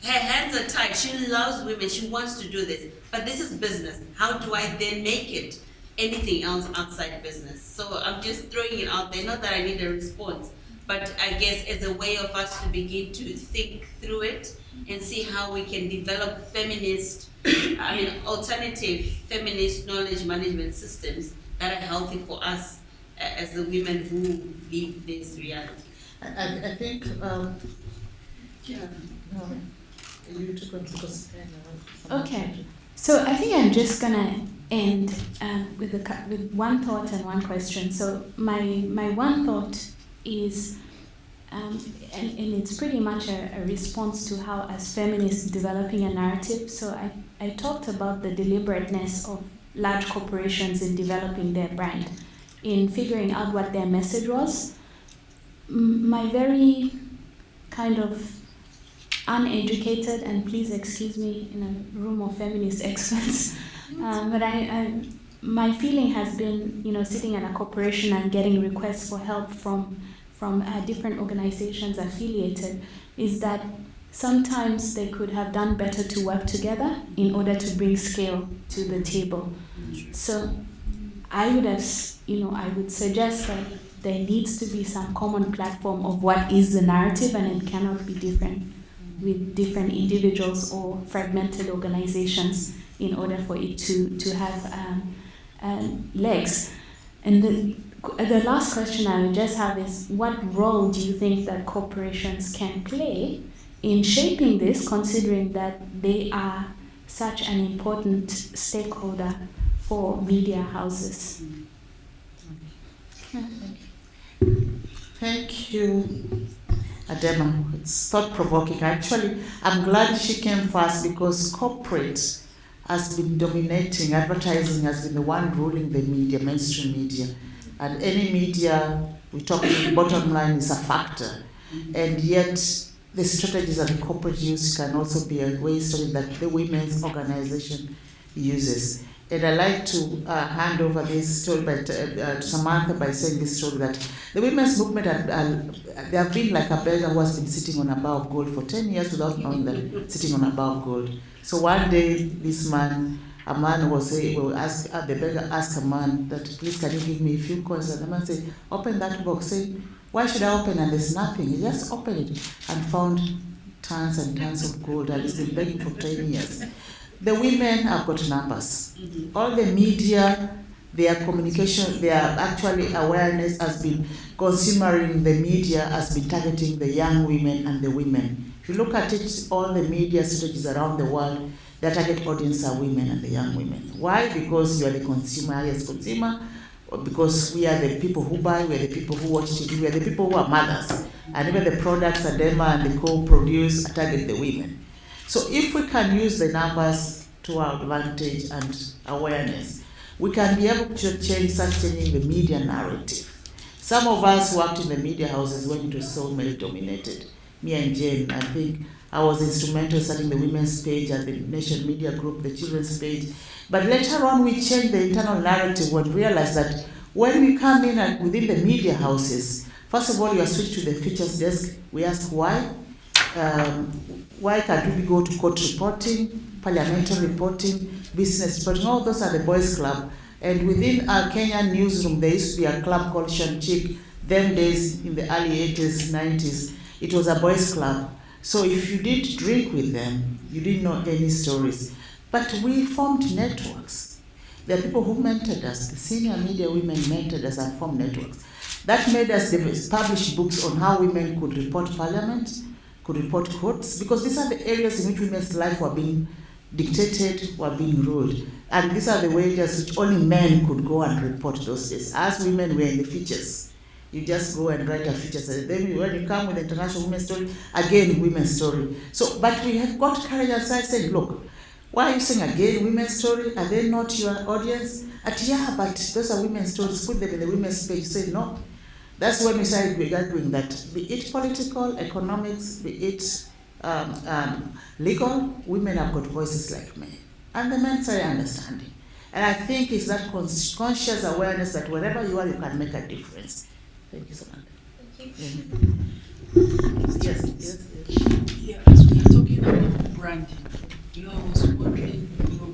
her hands are tied, she loves women, she wants to do this, but this is business. How do I then make it anything else outside business? So I'm just throwing it out there, not that I need a response, but I guess as a way of us to begin to think through it and see how we can develop alternative feminist knowledge management systems that are healthy for us as the women who live this reality. I think, you took on because. Okay, so I think I'm just gonna end with one thought and one question. So my one thought is, and it's pretty much a response to how as feminists developing a narrative. So I talked about the deliberateness of large corporations in developing their brand, in figuring out what their message was. My very kind of uneducated, and please excuse me in a room of feminist experts, but my feeling has been, sitting at a corporation and getting requests for help from different organizations affiliated, is that sometimes they could have done better to work together in order to bring scale to the table. So I would suggest that there needs to be some common platform of what is the narrative, and it cannot be different with different individuals or fragmented organizations in order for it to have legs. And the last question I would just have is, what role do you think that corporations can play in shaping this, considering that they are such an important stakeholder for media houses? Thank you, Adema. It's thought-provoking. Actually, I'm glad she came first, because corporate has been dominating, advertising has been the one ruling the media, mainstream media. And any media, we talk about the bottom line is a factor. And yet, the strategies that the corporate use can also be a way strategy that the women's organization uses. And I like to hand over this story to Samantha by saying this story that the women's movement, they have been like a beggar who has been sitting on a bar of gold for 10 years without knowing that sitting on a bar of gold. So one day, a man the beggar asked a man that, please can you give me a few coins? And the man said, open that box. Say, why should I open? And there's nothing. He just opened it and found tons and tons of gold, and he's been begging for 10 years. The women have got numbers. All the media their communication, their actually awareness has been consumering the media, has been targeting the young women and the women. If you look at it, all the media strategies around the world, their target audience are women and the young women. Why? Because you are the consumer, highest consumer, or because we are the people who buy, we are the people who watch TV, we are the people who are mothers. And even the products that Dema and the co-produce target the women. So if we can use the numbers to our advantage and awareness, we can be able to changing the media narrative. Some of us worked in the media houses when it was so male-dominated. Me and Jane, I think I was instrumental in starting the women's page and the Nation Media Group, the children's page. But later on, we changed the internal narrative when we realized that when we come in and within the media houses, first of all, you are switched to the features desk. We ask why. Why can't we go to court reporting, parliamentary reporting, business reporting? All those are the boys' club. And within our Kenyan newsroom, there used to be a club called Shanchik. Them days in the early 80s, 90s, it was a boys' club. So if you did drink with them, you didn't know any stories. But we formed networks. There are people who mentored us. The senior media women mentored us and formed networks. That made us publish books on how women could report parliament, could report courts, because these are the areas in which women's life were being dictated, were being ruled. And these are the wages which only men could go and report those days. As women, were in the features. You just go and write a feature. And then when you come with the International Women's Story, again, women's story. So, but we had got courage and started saying, look, why are you saying again women's story? Are they not your audience? Yeah, but those are women's stories. Put them in the women's page. Say no. That's when we started doing that. Be it political, economics, be it legal, women have got voices like men. And the men started understanding. And I think it's that conscious awareness that wherever you are, you can make a difference. Thank you so much. Thank Yes, you. yes. Yeah, as we are talking about branding, I was wondering,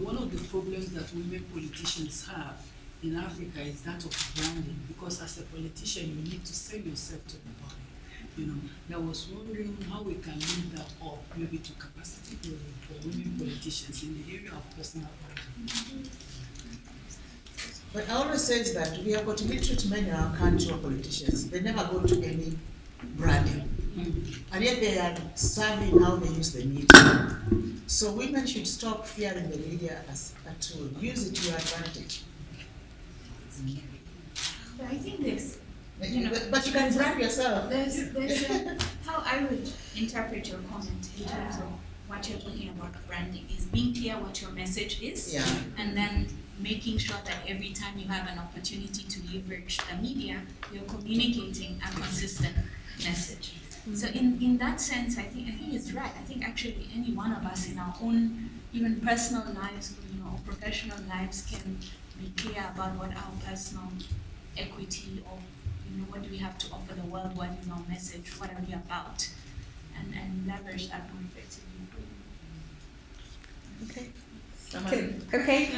one of the problems that women politicians have in Africa is that of branding, because as a politician, you need to sell yourself to the public. And I was wondering how we can link that up, maybe to capacity building for women politicians in the area of personal branding. But I always say that we have got illiterate men in our country or politicians. They never go to any branding. And yet they are serving how they use the media. So women should stop fearing the media as a tool. Use it to your advantage. But I think there's, but you can brand yourself. there's how I would interpret your comment in terms of what you're talking about branding is being clear what your message is, Yeah. and then making sure that every time you have an opportunity to leverage the media, you're communicating a consistent message. So in that sense, I think it's right. I think actually any one of us in our own, even personal lives, or professional lives, can be clear about what our personal equity or what do we have to offer the world, what is our message, what are we about, and leverage that more effectively. Okay. Okay.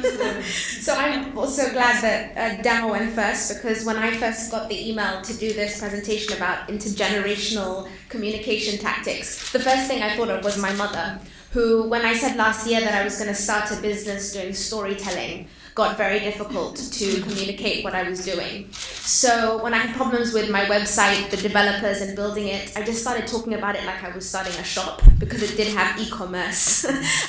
So I'm also glad that Demo went first, because when I first got the email to do this presentation about intergenerational communication tactics, the first thing I thought of was my mother, who, when I said last year that I was going to start a business doing storytelling, got very difficult to communicate what I was doing. So when I had problems with my website, the developers and building it, I just started talking about it like I was starting a shop, because it did have e-commerce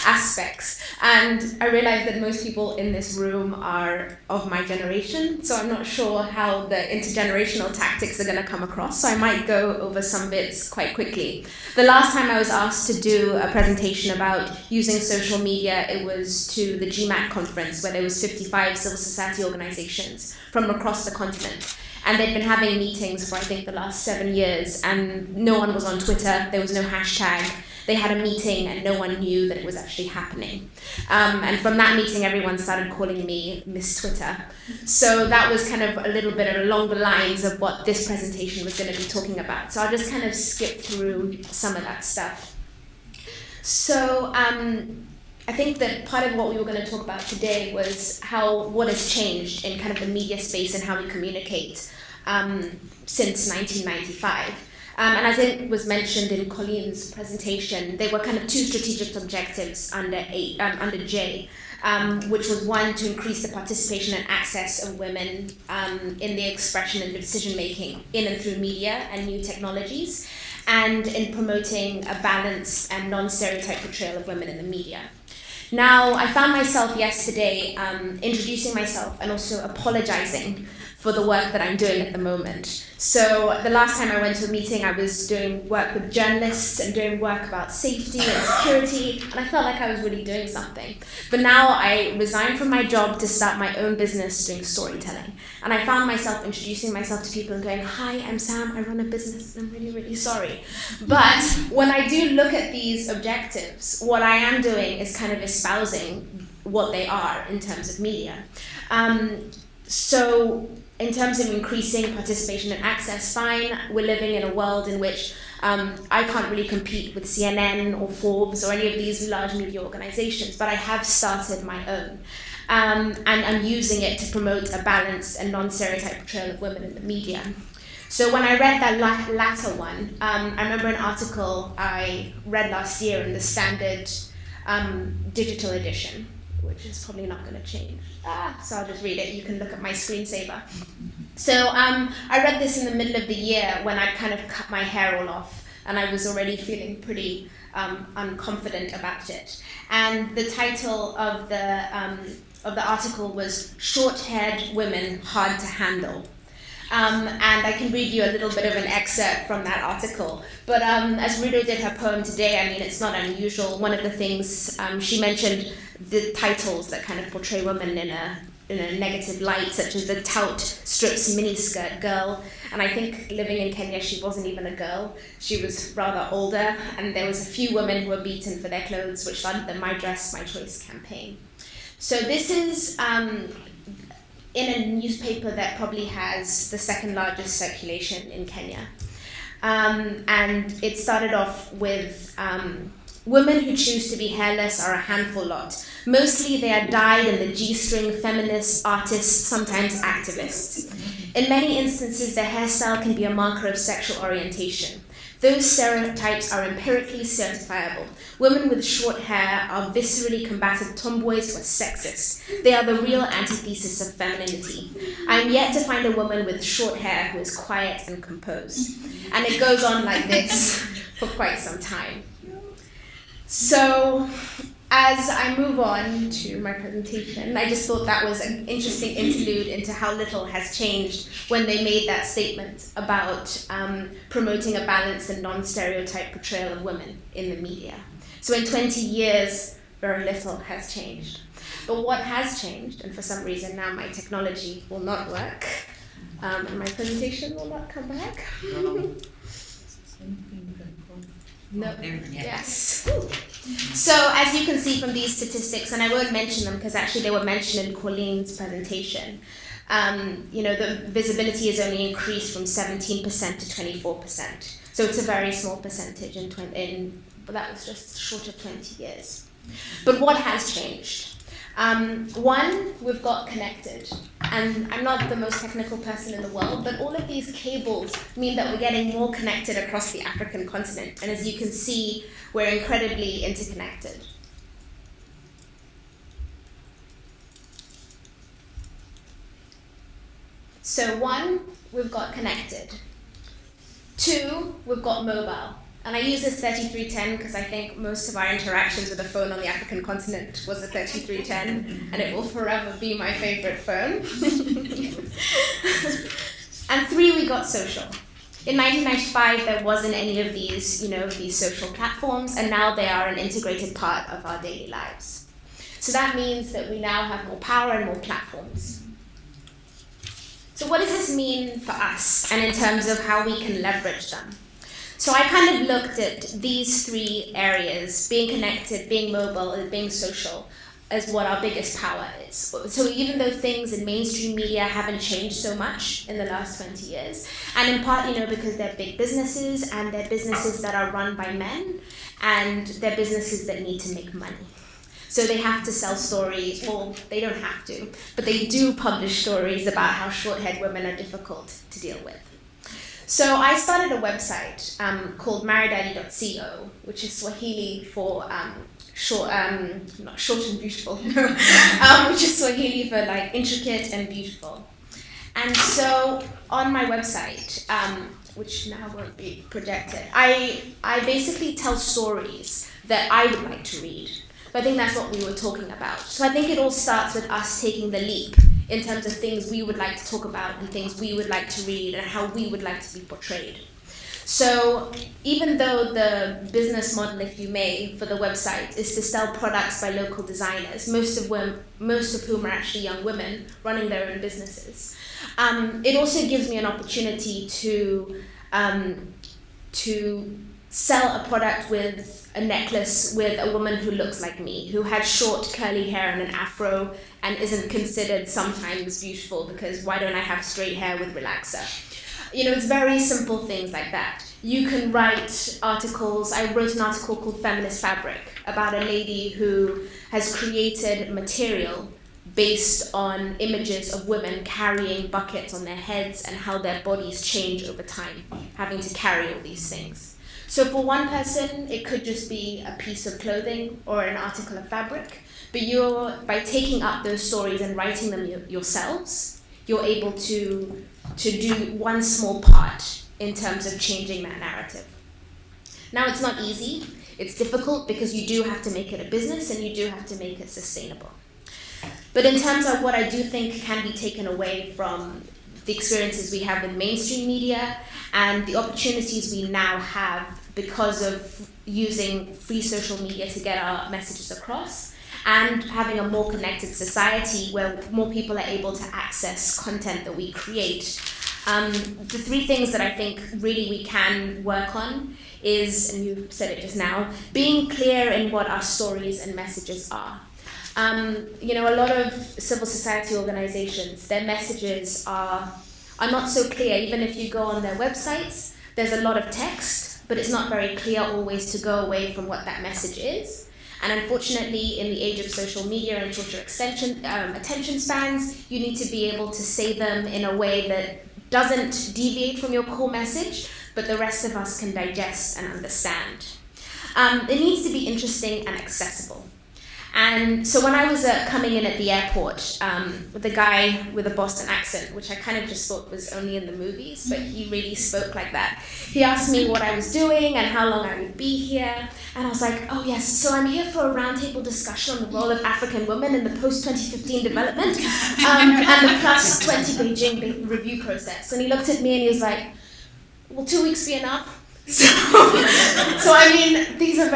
aspects. And I realized that most people in this room are of my generation, so I'm not sure how the intergenerational tactics are going to come across, so I might go over some bits quite quickly. The last time I was asked to do a presentation about using social media, it was to the GMAT conference, where there was 55 civil society organizations from across the continent. And they'd been having meetings for, I think, the last 7 years, and no one was on Twitter, there was no hashtag. They had a meeting and no one knew that it was actually happening. And from that meeting, everyone started calling me Miss Twitter. So that was kind of a little bit along the lines of what this presentation was going to be talking about. So I'll just kind of skip through some of that stuff. So I think that part of what we were going to talk about today was what has changed in kind of the media space and how we communicate since 1995. And as it was mentioned in Colleen's presentation, there were kind of two strategic objectives under J. which was one, to increase the participation and access of women in the expression and decision making in and through media and new technologies, and in promoting a balanced and non-stereotype portrayal of women in the media. Now, I found myself yesterday introducing myself and also apologizing for the work that I'm doing at the moment. So the last time I went to a meeting, I was doing work with journalists and doing work about safety and security, and I felt like I was really doing something. But now I resigned from my job to start my own business doing storytelling. And I found myself introducing myself to people and going, "Hi, I'm Sam, I run a business, and I'm really, really sorry." But when I do look at these objectives, what I am doing is kind of espousing what they are in terms of media. So in terms of increasing participation and access, fine, we're living in a world in which I can't really compete with CNN or Forbes or any of these large media organizations, but I have started my own. And I'm using it to promote a balanced and non-stereotype portrayal of women in the media. So when I read that latter one, I remember an article I read last year in the Standard digital edition, which is probably not going to change. So I'll just read it. You can look at my screensaver. So I read this in the middle of the year when I'd kind of cut my hair all off, and I was already feeling pretty unconfident about it. And the title of the article was "Short-Haired Women Hard to Handle." And I can read you a little bit of an excerpt from that article. But as Rudo did her poem today, I mean, it's not unusual. One of the things she mentioned, the titles that kind of portray women in a negative light, such as the tout strips miniskirt girl. And I think living in Kenya, she wasn't even a girl. She was rather older, and there was a few women who were beaten for their clothes, which started the My Dress, My Choice campaign. So this is in a newspaper that probably has the second largest circulation in Kenya. And it started off with women who choose to be hairless are a handful lot. Mostly they are dyed in the G-string, feminists, artists, sometimes activists. In many instances, their hairstyle can be a marker of sexual orientation. Those stereotypes are empirically certifiable. Women with short hair are viscerally combative tomboys who are sexist. They are the real antithesis of femininity. I am yet to find a woman with short hair who is quiet and composed. And it goes on like this for quite some time. So, as I move on to my presentation, I just thought that was an interesting interlude into how little has changed when they made that statement about promoting a balanced and non-stereotype portrayal of women in the media. So in 20 years, very little has changed. But what has changed, and for some reason now my technology will not work, and my presentation will not come back. No. Yes. So as you can see from these statistics, and I won't mention them because actually they were mentioned in Colleen's presentation, the visibility has only increased from 17% to 24%. So it's a very small percentage but that was just short of 20 years. But what has changed? One, we've got connected. And I'm not the most technical person in the world, but all of these cables mean that we're getting more connected across the African continent. And as you can see, we're incredibly interconnected. So one, we've got connected. Two, we've got mobile. And I use this 3310 because I think most of our interactions with a phone on the African continent was a 3310, and it will forever be my favorite phone. And three, we got social. In 1995, there wasn't any of these, these social platforms, and now they are an integrated part of our daily lives. So that means that we now have more power and more platforms. So what does this mean for us, and in terms of how we can leverage them? So I kind of looked at these three areas, being connected, being mobile, and being social, as what our biggest power is. So even though things in mainstream media haven't changed so much in the last 20 years, and in part, because they're big businesses, and they're businesses that are run by men, and they're businesses that need to make money. So they have to sell stories, well, they don't have to, but they do publish stories about how short-haired women are difficult to deal with. So I started a website called maridadi.co, which is Swahili for short, not short and beautiful, no, which is Swahili for like intricate and beautiful. And so on my website, which now won't be projected, I basically tell stories that I would like to read. So I think that's what we were talking about. So I think it all starts with us taking the leap in terms of things we would like to talk about and things we would like to read and how we would like to be portrayed. So even though the business model, if you may, for the website is to sell products by local designers, most of whom are actually young women running their own businesses, it also gives me an opportunity to sell a product with a necklace with a woman who looks like me, who had short curly hair and an afro and isn't considered sometimes beautiful because why don't I have straight hair with relaxer? You know, it's very simple things like that. You can write articles. I wrote an article called Feminist Fabric about a lady who has created material based on images of women carrying buckets on their heads and how their bodies change over time, having to carry all these things. So for one person, it could just be a piece of clothing or an article of fabric, but by taking up those stories and writing them yourselves, you're able to do one small part in terms of changing that narrative. Now, it's not easy. It's difficult because you do have to make it a business and you do have to make it sustainable. But in terms of what I do think can be taken away from the experiences we have with mainstream media and the opportunities we now have because of using free social media to get our messages across and having a more connected society where more people are able to access content that we create. The three things that I think really we can work on is, and you said it just now, being clear in what our stories and messages are. You know, a lot of civil society organizations, their messages are not so clear. Even if you go on their websites, there's a lot of text, but it's not very clear always to go away from what that message is. And unfortunately, in the age of social media and shorter attention spans, you need to be able to say them in a way that doesn't deviate from your core message, but the rest of us can digest and understand. It needs to be interesting and accessible. And so when I was coming in at the airport, the guy with a Boston accent, which I kind of just thought was only in the movies, but he really spoke like that. He asked me what I was doing and how long I would be here. And I was like, oh yes, so I'm here for a roundtable discussion on the role of African women in the post-2015 development and the plus 20 Beijing review process. And he looked at me and he was like, will 2 weeks be enough? So I mean, these are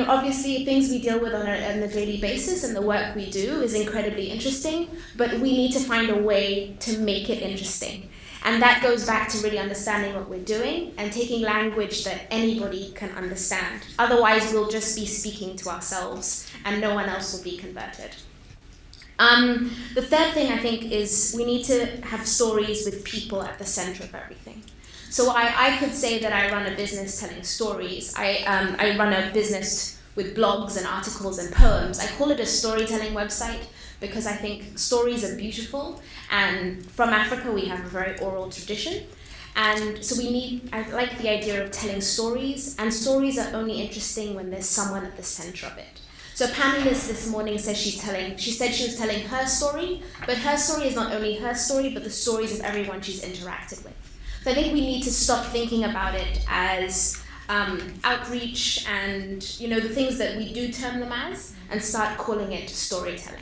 obviously things we deal with on a daily basis, and the work we do is incredibly interesting, but we need to find a way to make it interesting. And that goes back to really understanding what we're doing and taking language that anybody can understand. Otherwise, we'll just be speaking to ourselves and no one else will be converted. The third thing I think is we need to have stories with people at the center of everything. So I could say that I run a business telling stories. I run a business with blogs and articles and poems. I call it a storytelling website because I think stories are beautiful. And from Africa, we have a very oral tradition. And so I like the idea of telling stories. And stories are only interesting when there's someone at the center of it. So a panelist this morning said she said she was telling her story, but her story is not only her story, but the stories of everyone she's interacted with. So I think we need to stop thinking about it as outreach and the things that we do term them as, and start calling it storytelling.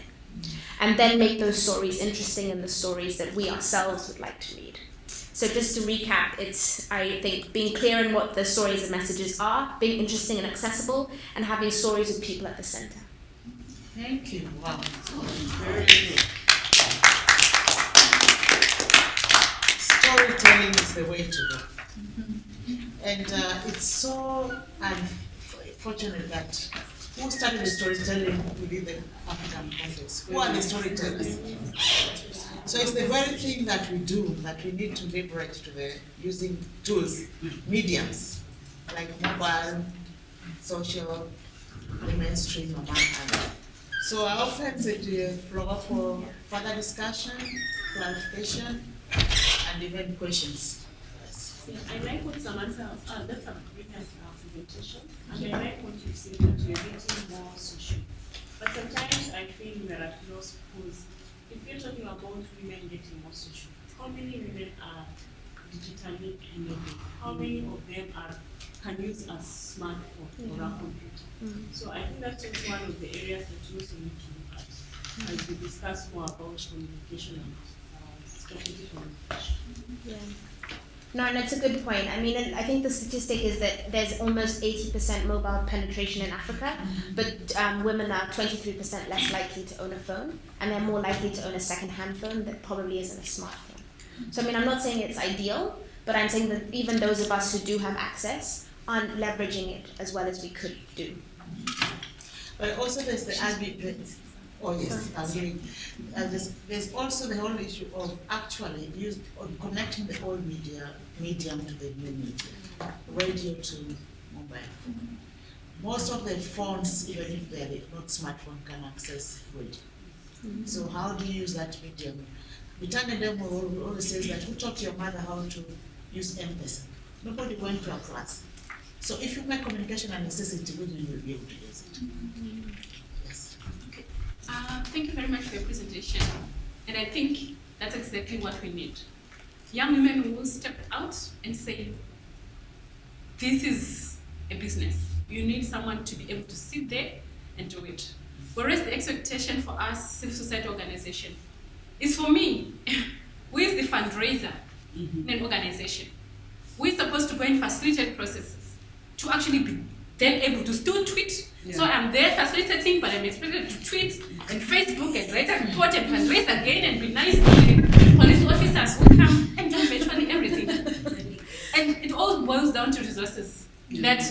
And then make those stories interesting in the stories that we ourselves would like to read. So just to recap, it's, I think, being clear in what the stories and messages are, being interesting and accessible, and having stories with people at the center. Thank you. Wow. Very good. Storytelling is the way to go. And it's so unfortunate that who started the storytelling within the African context? Who are the storytellers? So it's the very thing that we do that we need to leverage to using tools, mediums, like mobile, social, the mainstream, among others. So I offer the floor for further discussion, clarification, and even questions. Yeah, I like what Samantha, that's a brilliant presentation, and I like what you said that you're getting more social. But sometimes I feel we're at loss because if you're talking about women getting more social, how many women are digitally enabled? How many of them can use a smartphone or a computer? So I think that's also one of the areas that you also need to look at as we discuss more about communication and strategic communication. Yeah. No, and it's a good point. I mean, I think the statistic is that there's almost 80% mobile penetration in Africa, but women are 23% less likely to own a phone, and they're more likely to own a second-hand phone that probably isn't a smartphone. So, I mean, I'm not saying it's ideal, but I'm saying that even those of us who do have access aren't leveraging it as well as we could do. But also there's the there's also the whole issue of actually connecting the old medium to the new media, radio to mobile phone. Most of the phones, even if they're not smartphone, can access radio. So how do you use that medium? Bitanga Demo always says that, who taught your mother how to use M-Pesa? Nobody went to a class. So if you make communication a necessity, women will be able to use it. Yes. Okay. Thank you very much for your presentation. And I think that's exactly what we need. Young women who will step out and say, this is a business. You need someone to be able to sit there and do it. Whereas the expectation for us, civil society organization, is for me, who is the fundraiser in an organization? We're supposed to go and facilitate processes to actually be then able to still tweet. Yeah. So I'm there facilitating, but I'm expected to tweet and Facebook and write a report and fundraise again and be nice to police officers who come and do virtually everything. And it all boils down to resources that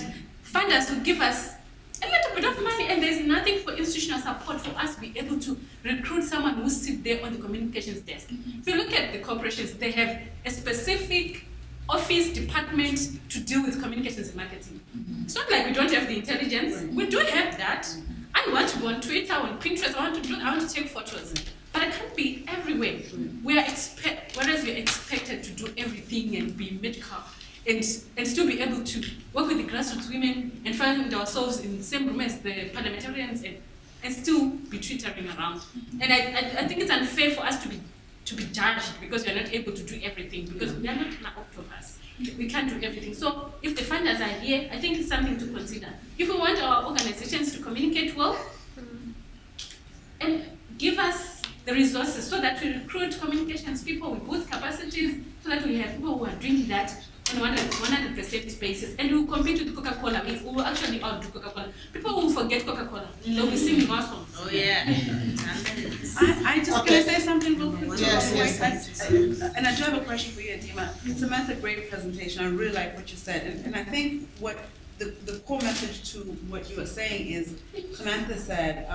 funders will give us a little bit of money, and there's nothing for institutional support for us to be able to recruit someone who sits there on the communications desk. If you look at the corporations, they have a specific office department to deal with communications and marketing. It's not like we don't have the intelligence. We do have that. I want to go on Twitter, on Pinterest, I want to take photos. But I can't be everywhere. Whereas we're expected to do everything and be medical and still be able to work with the grassroots women and find ourselves in the same room as the parliamentarians and still be twittering around. And I think it's unfair for us to be judged because we are not able to do everything, because we are not an octopus. We can't do everything. So if the funders are here, I think it's something to consider. If we want our organizations to communicate well, and give us the resources so that we recruit communications people with good capacities, so that we have people who are doing that on 100% basis, and we will compete with Coca-Cola. We will actually outdo Coca-Cola. People will forget Coca-Cola. They'll be singing our songs. Oh yeah. I just can I say something real quick? Yes. And I do have a question for you, Adima. Samantha, great presentation. I really like what you said, and I think what the core message to what you were saying is, Samantha said,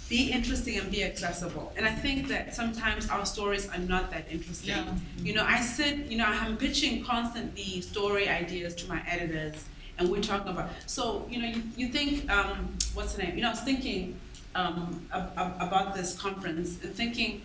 be interesting and be accessible. And I think that sometimes our stories are not that interesting. Yeah. You know, I'm pitching constantly story ideas to my editors, and we're talking about, so, you know, you think, what's the name? You know, I was thinking about this conference and thinking,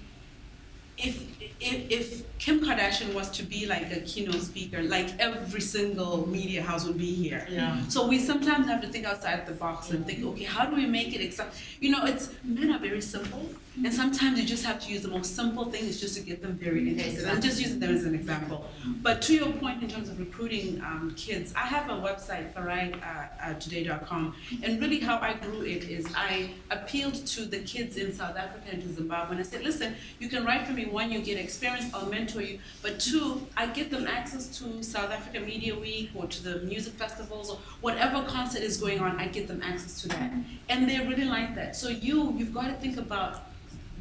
if Kim Kardashian was to be like a keynote speaker, like every single media house would be here. Yeah. So we sometimes have to think outside the box and think, okay, how do we make it you know, men are very simple, and sometimes you just have to use the most simple things just to get them very interested. I'm just using them as an example. But to your point in terms of recruiting kids, I have a website, farigtoday.com, and really how I grew it is I appealed to the kids in South Africa and to Zimbabwe, and I said, listen, you can write for me. One, you get experience, I'll mentor you, but two, I give them access to South Africa Media Week or to the music festivals or whatever concert is going on, I get them access to that. And they really like that. So you've got to think about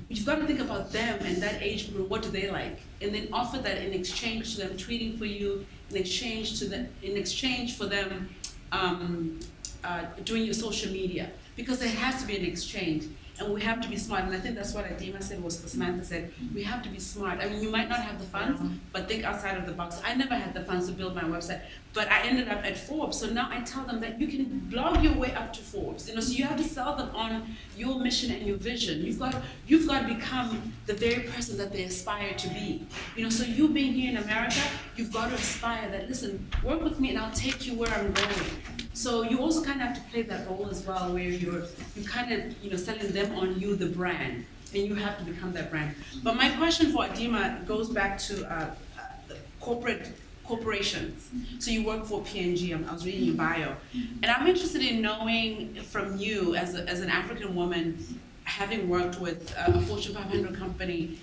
them and that age group, what do they like? And then offer that in exchange to them tweeting for you, in exchange for them doing your social media. Because there has to be an exchange. and we have to be smart. And I think that's what Adima said, was what Samantha said. We have to be smart. I mean, you might not have the funds, but think outside of the box. I never had the funds to build my website, but I ended up at Forbes. So now I tell them that you can blog your way up to Forbes. You know, so you have to sell them on your mission and your vision. You've got to become the very person that they aspire to be. You know, so you being here in America, you've got to aspire that, listen, work with me and I'll take you where I'm going. So you also kind of have to play that role as well, where you kind of, you know, selling them on you, the brand, and you have to become that brand. But my question for Adima goes back to corporations. So you work for P&G, I was reading your bio. And I'm interested in knowing from you, as an African woman, having worked with a Fortune 500 company,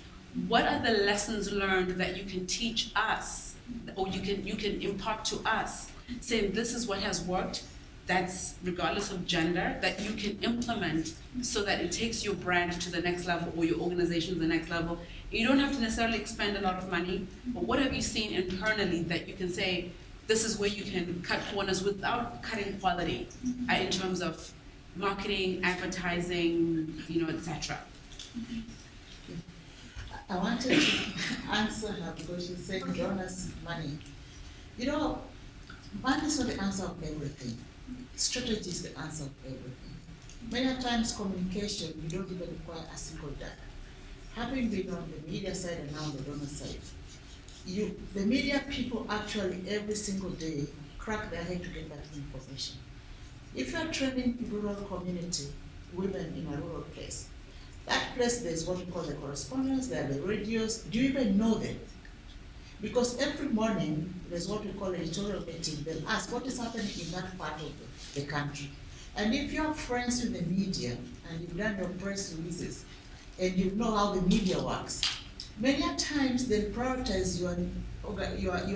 what are the lessons learned that you can teach us, or you can impart to us, saying this is what has worked, that's regardless of gender, that you can implement so that it takes your brand to the next level or your organization to the next level. You don't have to necessarily expend a lot of money, but what have you seen internally that you can say, this is where you can cut corners without cutting quality in terms of marketing, advertising, you know, etc. I wanted to answer her because she said donors' money. You know, money is not the answer of everything. Strategy is the answer of everything. Many times communication, you don't even require a single data. Having been on the media side and now the donor side, the media people actually every single day crack their head to get that information. If you are training rural community, women in a rural place, that place there's what we call the correspondents, there are the radios. Do you even know them? Because every morning there's what we call editorial meeting. They'll ask what is happening in that part of the country. And if you're friends with the media and you've done your press releases and you know how the media works, many times they'll prioritize your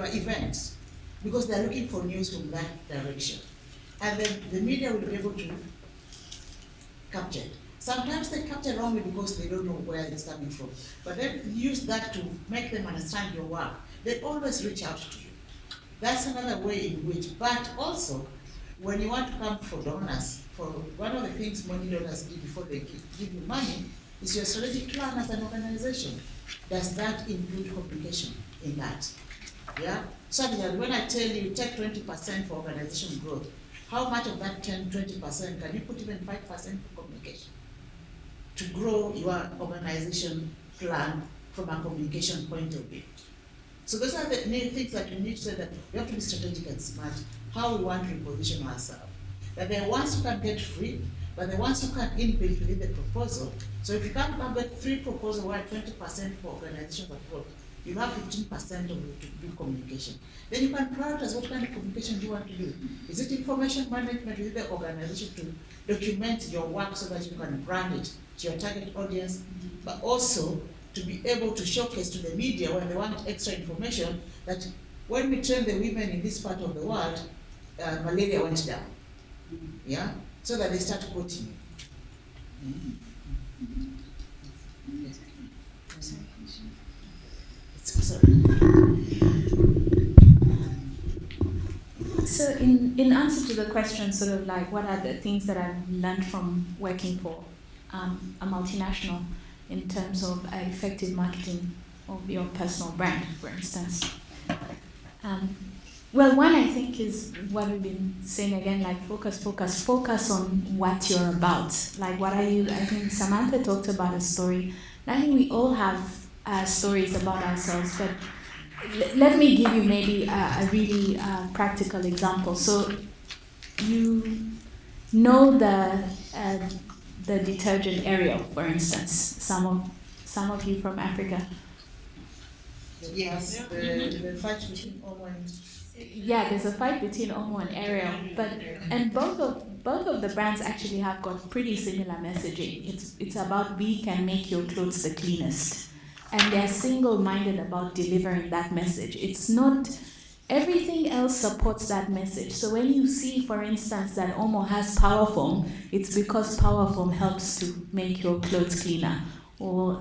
events because they're looking for news from that direction. And then the media will be able to capture it. Sometimes they capture wrongly because they don't know where it's coming from. But then use that to make them understand your work. They always reach out to you. That's another way in which, but also, when you want to come for donors, for one of the things money donors do before they give you money is your strategic plan as an organization. Does that include communication in that? Yeah? So that when I tell you take 20% for organization growth, how much of that 20% can you put even 5% for communication? To grow your organization plan from a communication point of view. So those are the main things that you need to say, that we have to be strategic and smart, how we want to reposition ourselves. That there are ones who can get free, but the ones who can input within the proposal. So if you can't get 3 proposals where 20% for organizations of growth, you have 15% of it to do communication. Then you can prioritize what kind of communication do you want to do. Is it information management within the organization to document your work so that you can brand it to your target audience, but also to be able to showcase to the media when they want extra information that when we train the women in this part of the world, malaria went down. Yeah? So that they start quoting you. So in answer to the question, sort of like what are the things that I've learned from working for a multinational in terms of effective marketing of your personal brand, for instance? Well, one I think is what we've been saying again, like focus on what you're about. Like what are you, I think Samantha talked about a story. And I think we all have stories about ourselves, but let me give you maybe a really practical example. So you know the detergent Ariel, for instance. Some of you from Africa. Yes, the fight between Omo and... Yeah, there's a fight between Omo and Ariel, and both of the brands actually have got pretty similar messaging. It's about we can make your clothes the cleanest, and they're single-minded about delivering that message. It's not everything else supports that message. So when you see, for instance, that Omo has Powerfoam, it's because Powerfoam helps to make your clothes cleaner, or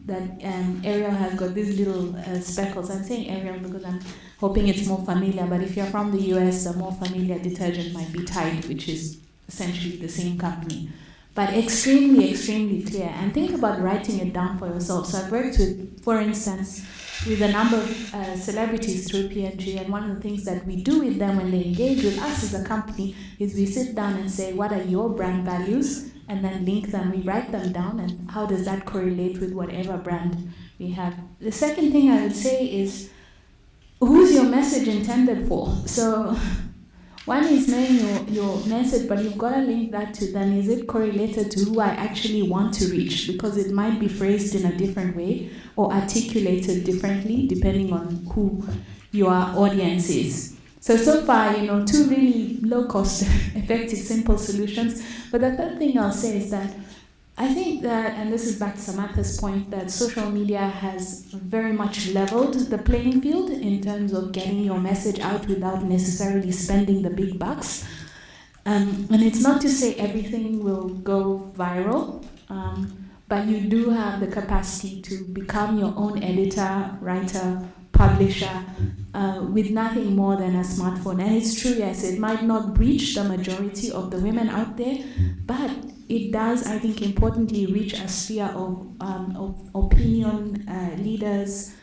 that Ariel has got these little speckles. I'm saying Ariel because I'm hoping it's more familiar, but if you're from the US, the more familiar detergent might be Tide, which is essentially the same company. but extremely, extremely clear. And think about writing it down for yourself. So I've worked with, for instance, with a number of celebrities through PNG, and one of the things that we do with them when they engage with us as a company is we sit down and say, what are your brand values? And then link them, we write them down, and how does that correlate with whatever brand we have? The second thing I would say is, who's your message intended for? So one is knowing your message, but you've got to link that to then, is it correlated to who I actually want to reach? Because it might be phrased in a different way or articulated differently depending on who your audience is. So far, two really low-cost, effective, simple solutions. But the third thing I'll say is that I think that, and this is back to Samantha's point, that social media has very much leveled the playing field in terms of getting your message out without necessarily spending the big bucks. And it's not to say everything will go viral, but you do have the capacity to become your own editor, writer, publisher, with nothing more than a smartphone. And it's true, yes, it might not reach the majority of the women out there, but it does, I think, importantly reach a sphere of opinion leaders,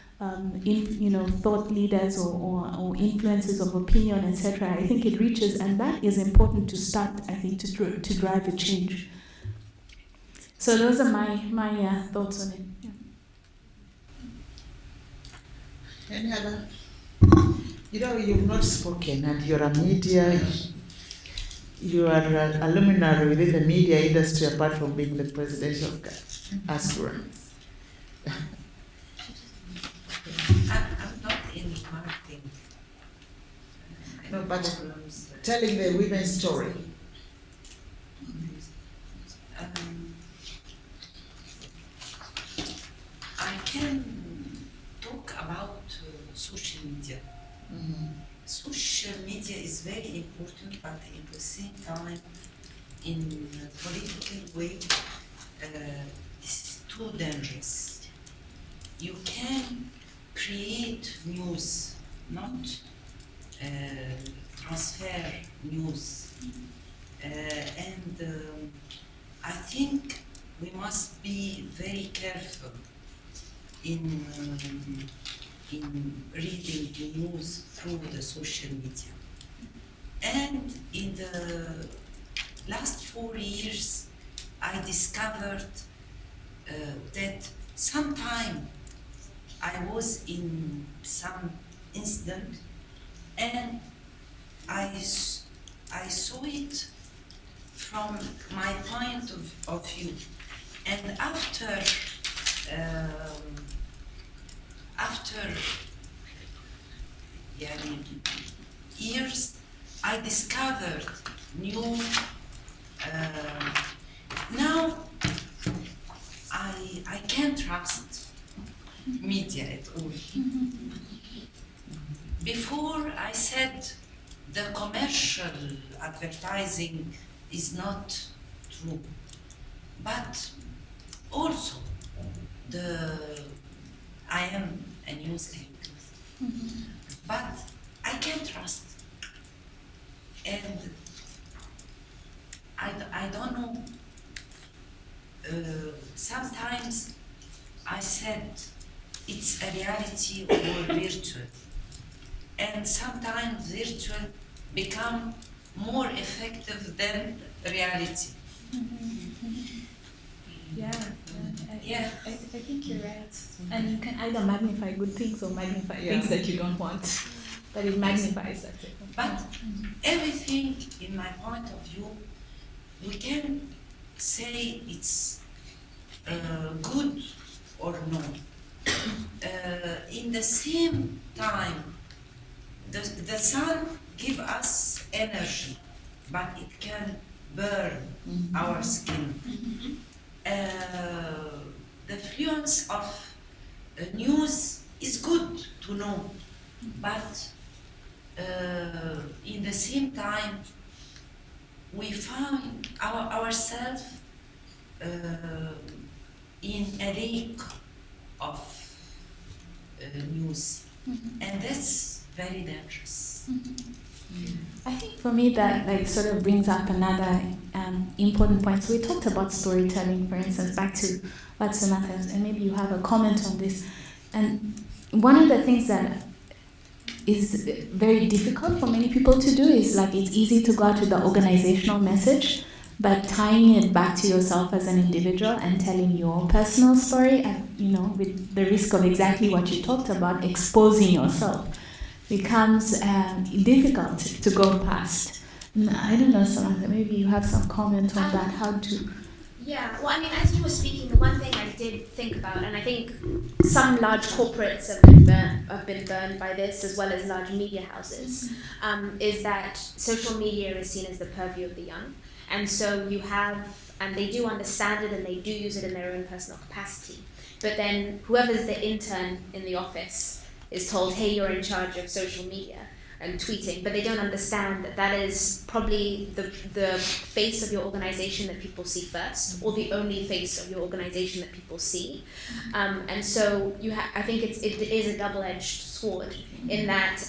thought leaders or influencers of opinion, etc. I think it reaches, and that is important to start, I think, to drive a change. So those are my thoughts on it. Yeah. Any other? You've not spoken, and you're a media. You are a luminary within the media industry, apart from being the presidential aspirant. I'm not in marketing. No, but telling the women's story. I can talk about social media. Mm-hmm. Social media is very important, but at the same time, in a political way, it's too dangerous. You can create news, not transfer news. I think we must be very careful in reading the news through the social media. And in the last 4 years, I discovered that sometime I was in some incident and I saw it from my point of view. And after years, I discovered new. Now I can't trust media at all. Before I said the commercial advertising is not true, but also I am a news anchor, but I can't trust, and I don't know. Sometimes I said it's a reality or virtual, and sometimes virtual become more effective than reality. Yeah, I think you're right. And you can either magnify good things or magnify things that you don't want. But it magnifies that. But everything, in my point of view, we can say it's good or no. In the same time, the sun gives us energy, but it can burn our skin. The influence of news is good to know, but in the same time, we find ourselves in a lake of news, and that's very dangerous. I think for me that like sort of brings up another important point. So we talked about storytelling, for instance, back to what Samantha, and maybe you have a comment on this. And one of the things that is very difficult for many people to do is like it's easy to go out with the organizational message, but tying it back to yourself as an individual and telling your personal story, and with the risk of exactly what you talked about, exposing yourself, becomes difficult to go past. I don't know, Samantha, maybe you have some comment on that, how to... Yeah, well, I mean, as you were speaking, the one thing I did think about, and I think some large corporates have been burned by this, as well as large media houses, is that social media is seen as the purview of the young. And so you have, and they do understand it and they do use it in their own personal capacity. But then whoever's the intern in the office is told, hey, you're in charge of social media and tweeting, but they don't understand that that is probably the face of your organization that people see first, or the only face of your organization that people see. And so I think it is a double-edged sword in that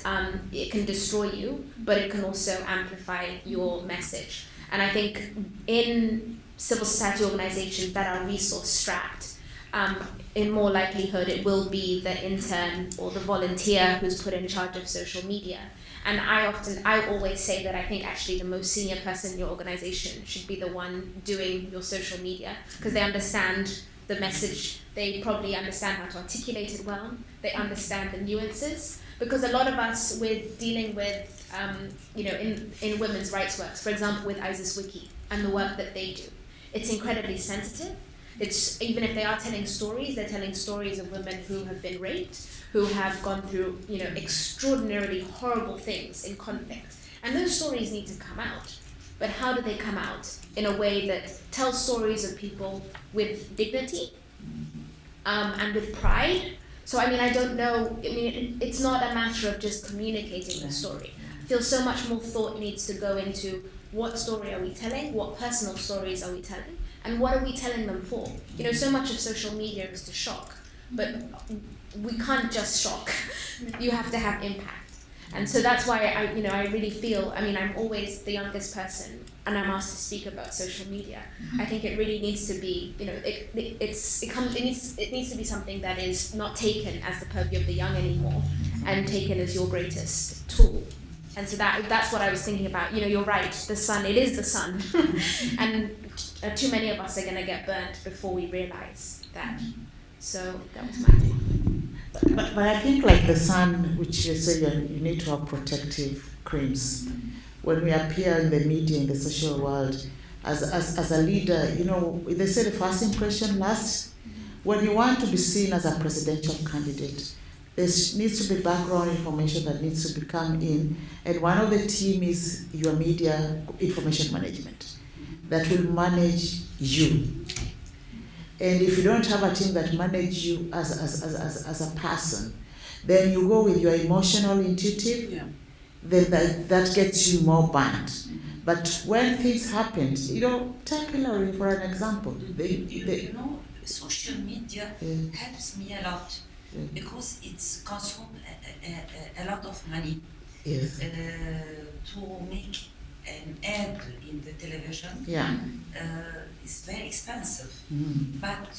it can destroy you, but it can also amplify your message. And I think in civil society organizations that are resource-strapped, in more likelihood it will be the intern or the volunteer who's put in charge of social media. And I always say that I think actually the most senior person in your organization should be the one doing your social media, because they understand the message, they probably understand how to articulate it well, they understand the nuances. Because a lot of us, with dealing with, in women's rights works, for example, with ISIS Wiki and the work that they do, it's incredibly sensitive. It's, even if they are telling stories, they're telling stories of women who have been raped, who have gone through, extraordinarily horrible things in conflict. And those stories need to come out. But how do they come out? In a way that tells stories of people with dignity and with pride. So, I don't know, it's not a matter of just communicating the story. I feel so much more thought needs to go into what story are we telling, what personal stories are we telling, and what are we telling them for? So much of social media is to shock, but we can't just shock. You have to have impact. And so that's why I really feel, I'm always the youngest person and I'm asked to speak about social media. I think it really needs to be, it needs to be something that is not taken as the purview of the young anymore and taken as your greatest tool. And so that's what I was thinking about. You're right, the sun, it is the sun. And too many of us are going to get burnt before we realize that. So that was my thing. But I think like the sun, which you say you need to have protective creams. When we appear in the media, in the social world, as a leader, they say the first impression lasts. When you want to be seen as a presidential candidate, there needs to be background information that needs to be come in, and one of the team is your media information management that will manage you. And if you don't have a team that manage you as a person, then you go with your emotional intuitive, then that gets you more burnt. But when things happen, take Hillary for an example. Social media helps me a lot because it's consume a lot of money to make an ad in the television. It's very expensive, but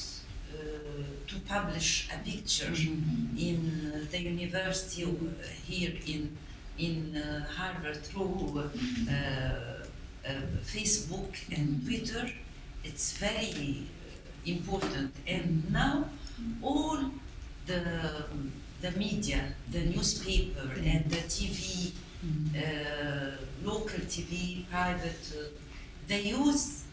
to publish a picture in the university here in Harvard through Facebook and Twitter, it's very important. And now all the media, the newspaper and the TV, local TV, private, they use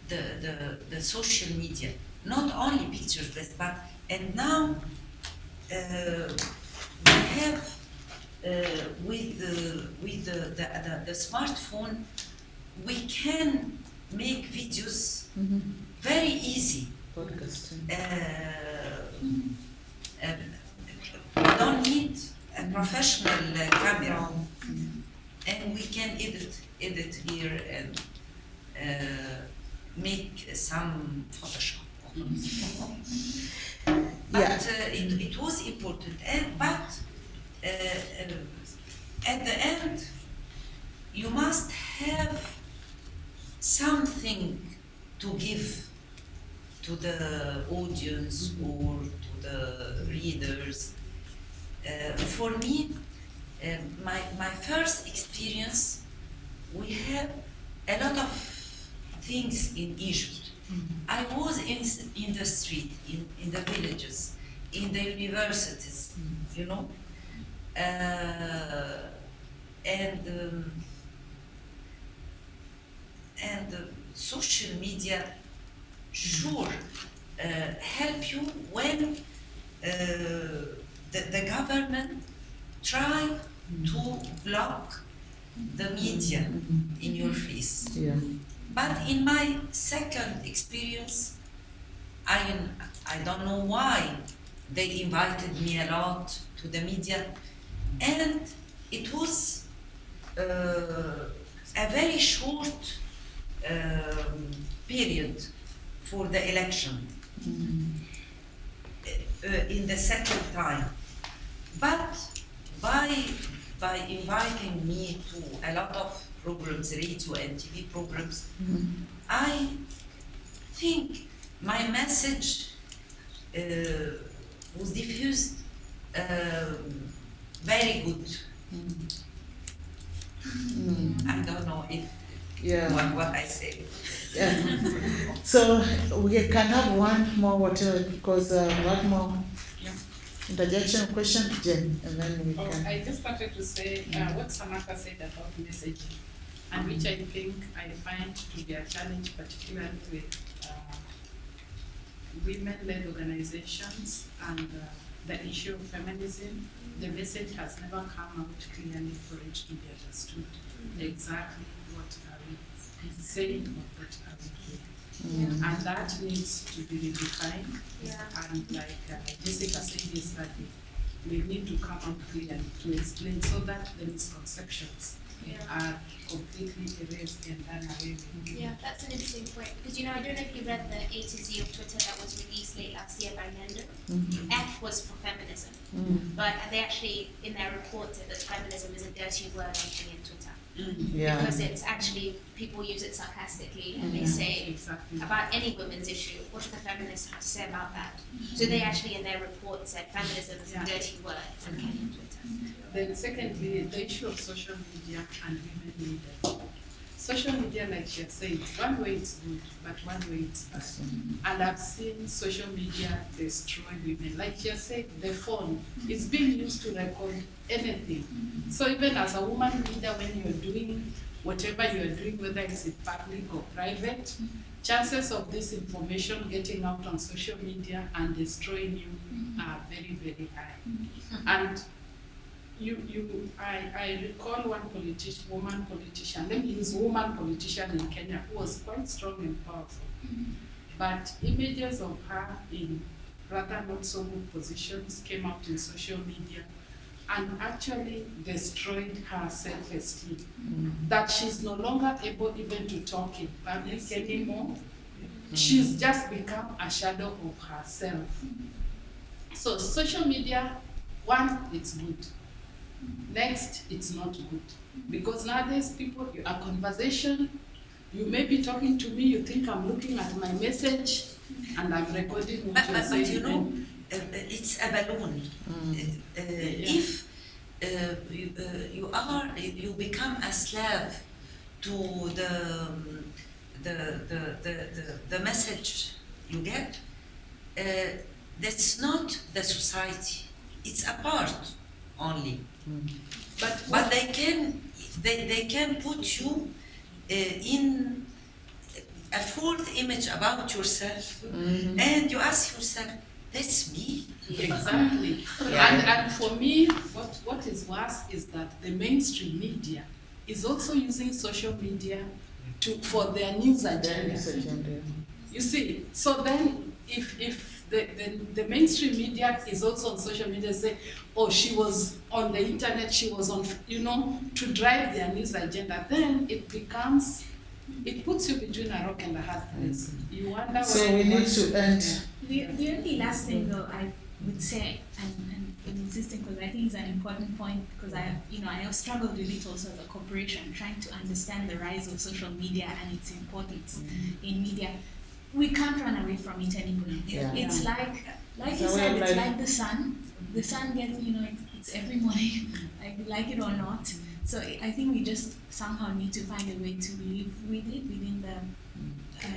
the social media, not only pictures, but and now we have with the smartphone, we can make videos very easy. We don't need a professional camera, and we can edit here and make some Photoshop. But it was important, but at the end, you must have something to give to the audience or to the readers. For me, my first experience, we have a lot of things in Egypt. I was in the street, in the villages, in the universities, you know, and social media sure help you when the government try to block the media in your face. Yeah. But in my second experience, I don't know why they invited me a lot to the media, and it was a very short period for the election in the second time. But by inviting me to a lot of programs, radio and TV programs, I think my message was diffused very good. I don't know if what I say. Yeah. So we can have one more whatever, because one more interjection question to Jen, and then we can. I just wanted to say what Samantha said about messaging, and which I think I find to be a challenge, particularly with women-led organizations and the issue of feminism. The message has never come out clearly for it to be understood exactly what are we saying or what are we doing. And that needs to be redefined. And like Jessica said yesterday, we need to come out clearly to explain so that the misconceptions are completely erased and done away with. Yeah, that's an interesting point. Because, you know, I don't know if you read the A to Z of Twitter that was released late last year by Mendo. F was for feminism. But they actually, in their report, said that feminism is a dirty word on Twitter. Because it's actually, people use it sarcastically, and they say about any women's issue, what do the feminists have to say about that? So they actually, in their report, said feminism is a dirty word on Kenyan Twitter. Then secondly, the issue of social media and women leaders. Social media, like she had said, one way it's good, but one way it's bad. And I've seen social media destroy women. Like she had said, the phone is being used to record anything. So even as a woman leader, when you're doing whatever you're doing, whether it's in public or private, chances of this information getting out on social media and destroying you are very, very high. And I recall one woman politician, let me use woman politician in Kenya, who was quite strong and powerful. But images of her in rather not so good positions came out in social media and actually destroyed her self-esteem. That she's no longer able even to talk in public anymore. She's just become a shadow of herself. So social media, one, it's good. Next, it's not good. Because nowadays people, a conversation, you may be talking to me, you think I'm looking at my message, and I'm recording what you're saying. But you know, it's a balloon. If you become a slave to the message you get, that's not the society. It's a part only. But they can put you in a false image about yourself, and you ask yourself, that's me. Exactly. And for me, what is worse is that the mainstream media is also using social media for their news agenda. You see, so then if the mainstream media is also on social media, say, oh, she was on the internet, she was on, to drive their news agenda, then it puts you between a rock and a hard place. You wonder so we need to end. The only last thing though, would say, and insisting, because I think it's an important point, because I have struggled with it also as a corporation, trying to understand the rise of social media and its importance in media. We can't run away from it anymore. Yeah. It's like you said, it's like the sun. The sun gets, it's every morning, like it or not. So I think we just somehow need to find a way to live with it within the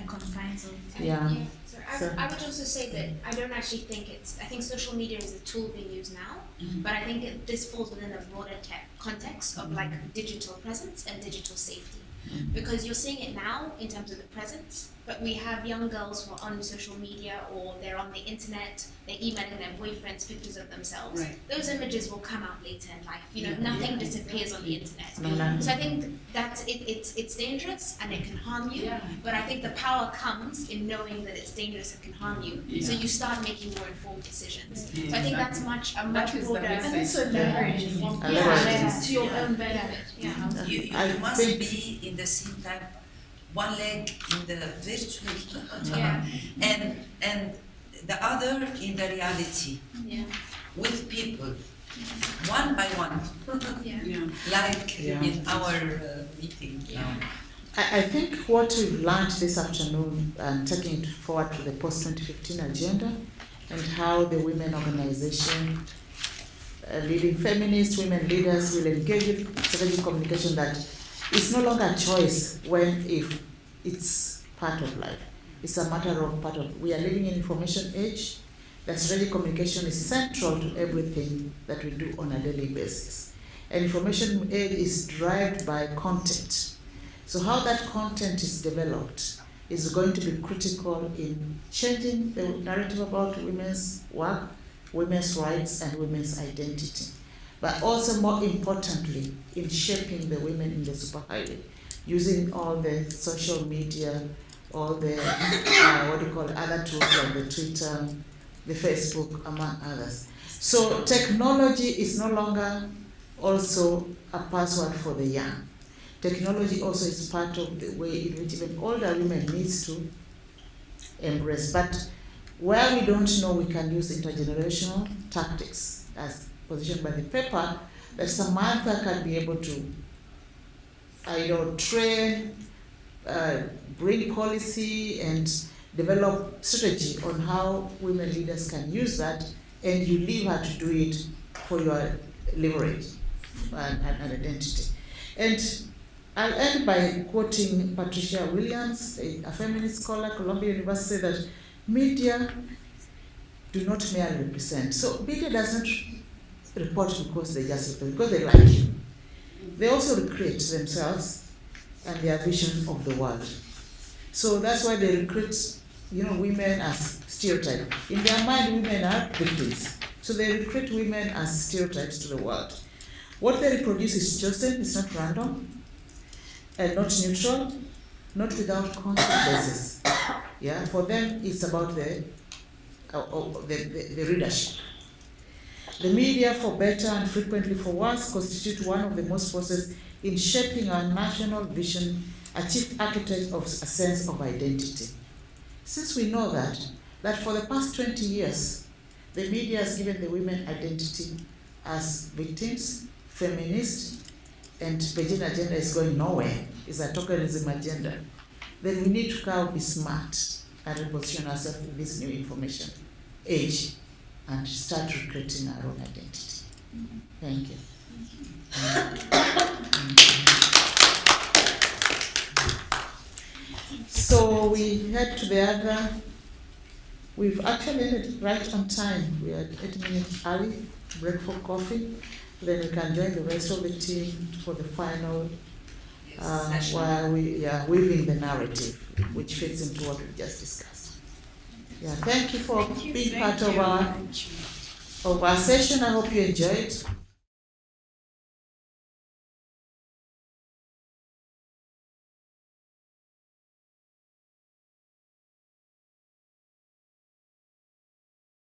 confines of it. Yeah. I would also say that I don't actually think I think social media is a tool being used now, but I think this falls within a broader context of like digital presence and digital safety. Because you're seeing it now in terms of the presence, but we have young girls who are on social media or they're on the internet, they're emailing their boyfriends pictures of themselves. Right. Those images will come out later in life. Nothing disappears on the internet. So I think that's it's dangerous and it can harm you, but I think the power comes in knowing that it's dangerous and can harm you. So you start making more informed decisions. So I think that's much broader. And also leverage. To your own benefit. Yeah. You must be in the same time one leg in the virtual and the other in the reality with people one by one like in our meeting now. I think what we've learned this afternoon and taking it forward to the post-2015 agenda and how the women organization leading feminist women leaders will engage with strategic communication, that it's no longer a choice if it's part of life. It's a matter of we are living in information age. That strategic communication is central to everything that we do on a daily basis. And information age is derived by content. So how that content is developed is going to be critical in changing the narrative about women's work, women's rights, and women's identity. But also, more importantly, in shaping the women in the superhighway, using all the social media, all the other tools like the Twitter, the Facebook, among others. So technology is no longer also a password for the young. Technology also is part of the way in which even older women needs to embrace. But where we don't know, we can use intergenerational tactics as positioned by the paper, that Samantha can be able to train, bring policy and develop strategy on how women leaders can use that, and you leave her to do it for your leverage and identity. And I'll end by quoting Patricia Williams, a feminist scholar, Columbia University, that media do not merely represent. So media doesn't report because they just report, because they like you. They also recreate themselves and their vision of the world. So that's why they recruit, women as stereotypes. In their mind, women are victims. So they recruit women as stereotypes to the world. What they reproduce is chosen, it's not random, and not neutral, not without consequences. For them, it's about the readership. The media, for better and frequently for worse, constitute one of the most forces in shaping our national vision, a chief architect of a sense of identity. Since we know that for the past 20 years, the media has given the women identity as victims, feminists, and Beijing agenda is going nowhere. It's a tokenism agenda. Then we need to now be smart and reposition ourselves in this new information age and start recreating our own identity. Thank you. So we head to the other. We've actually ended right on time. We are 8 minutes early to break for coffee. Then we can join the rest of the team for the final, while we are weaving the narrative, which fits into what we just discussed. Thank you for being part of our session. I hope you enjoyed.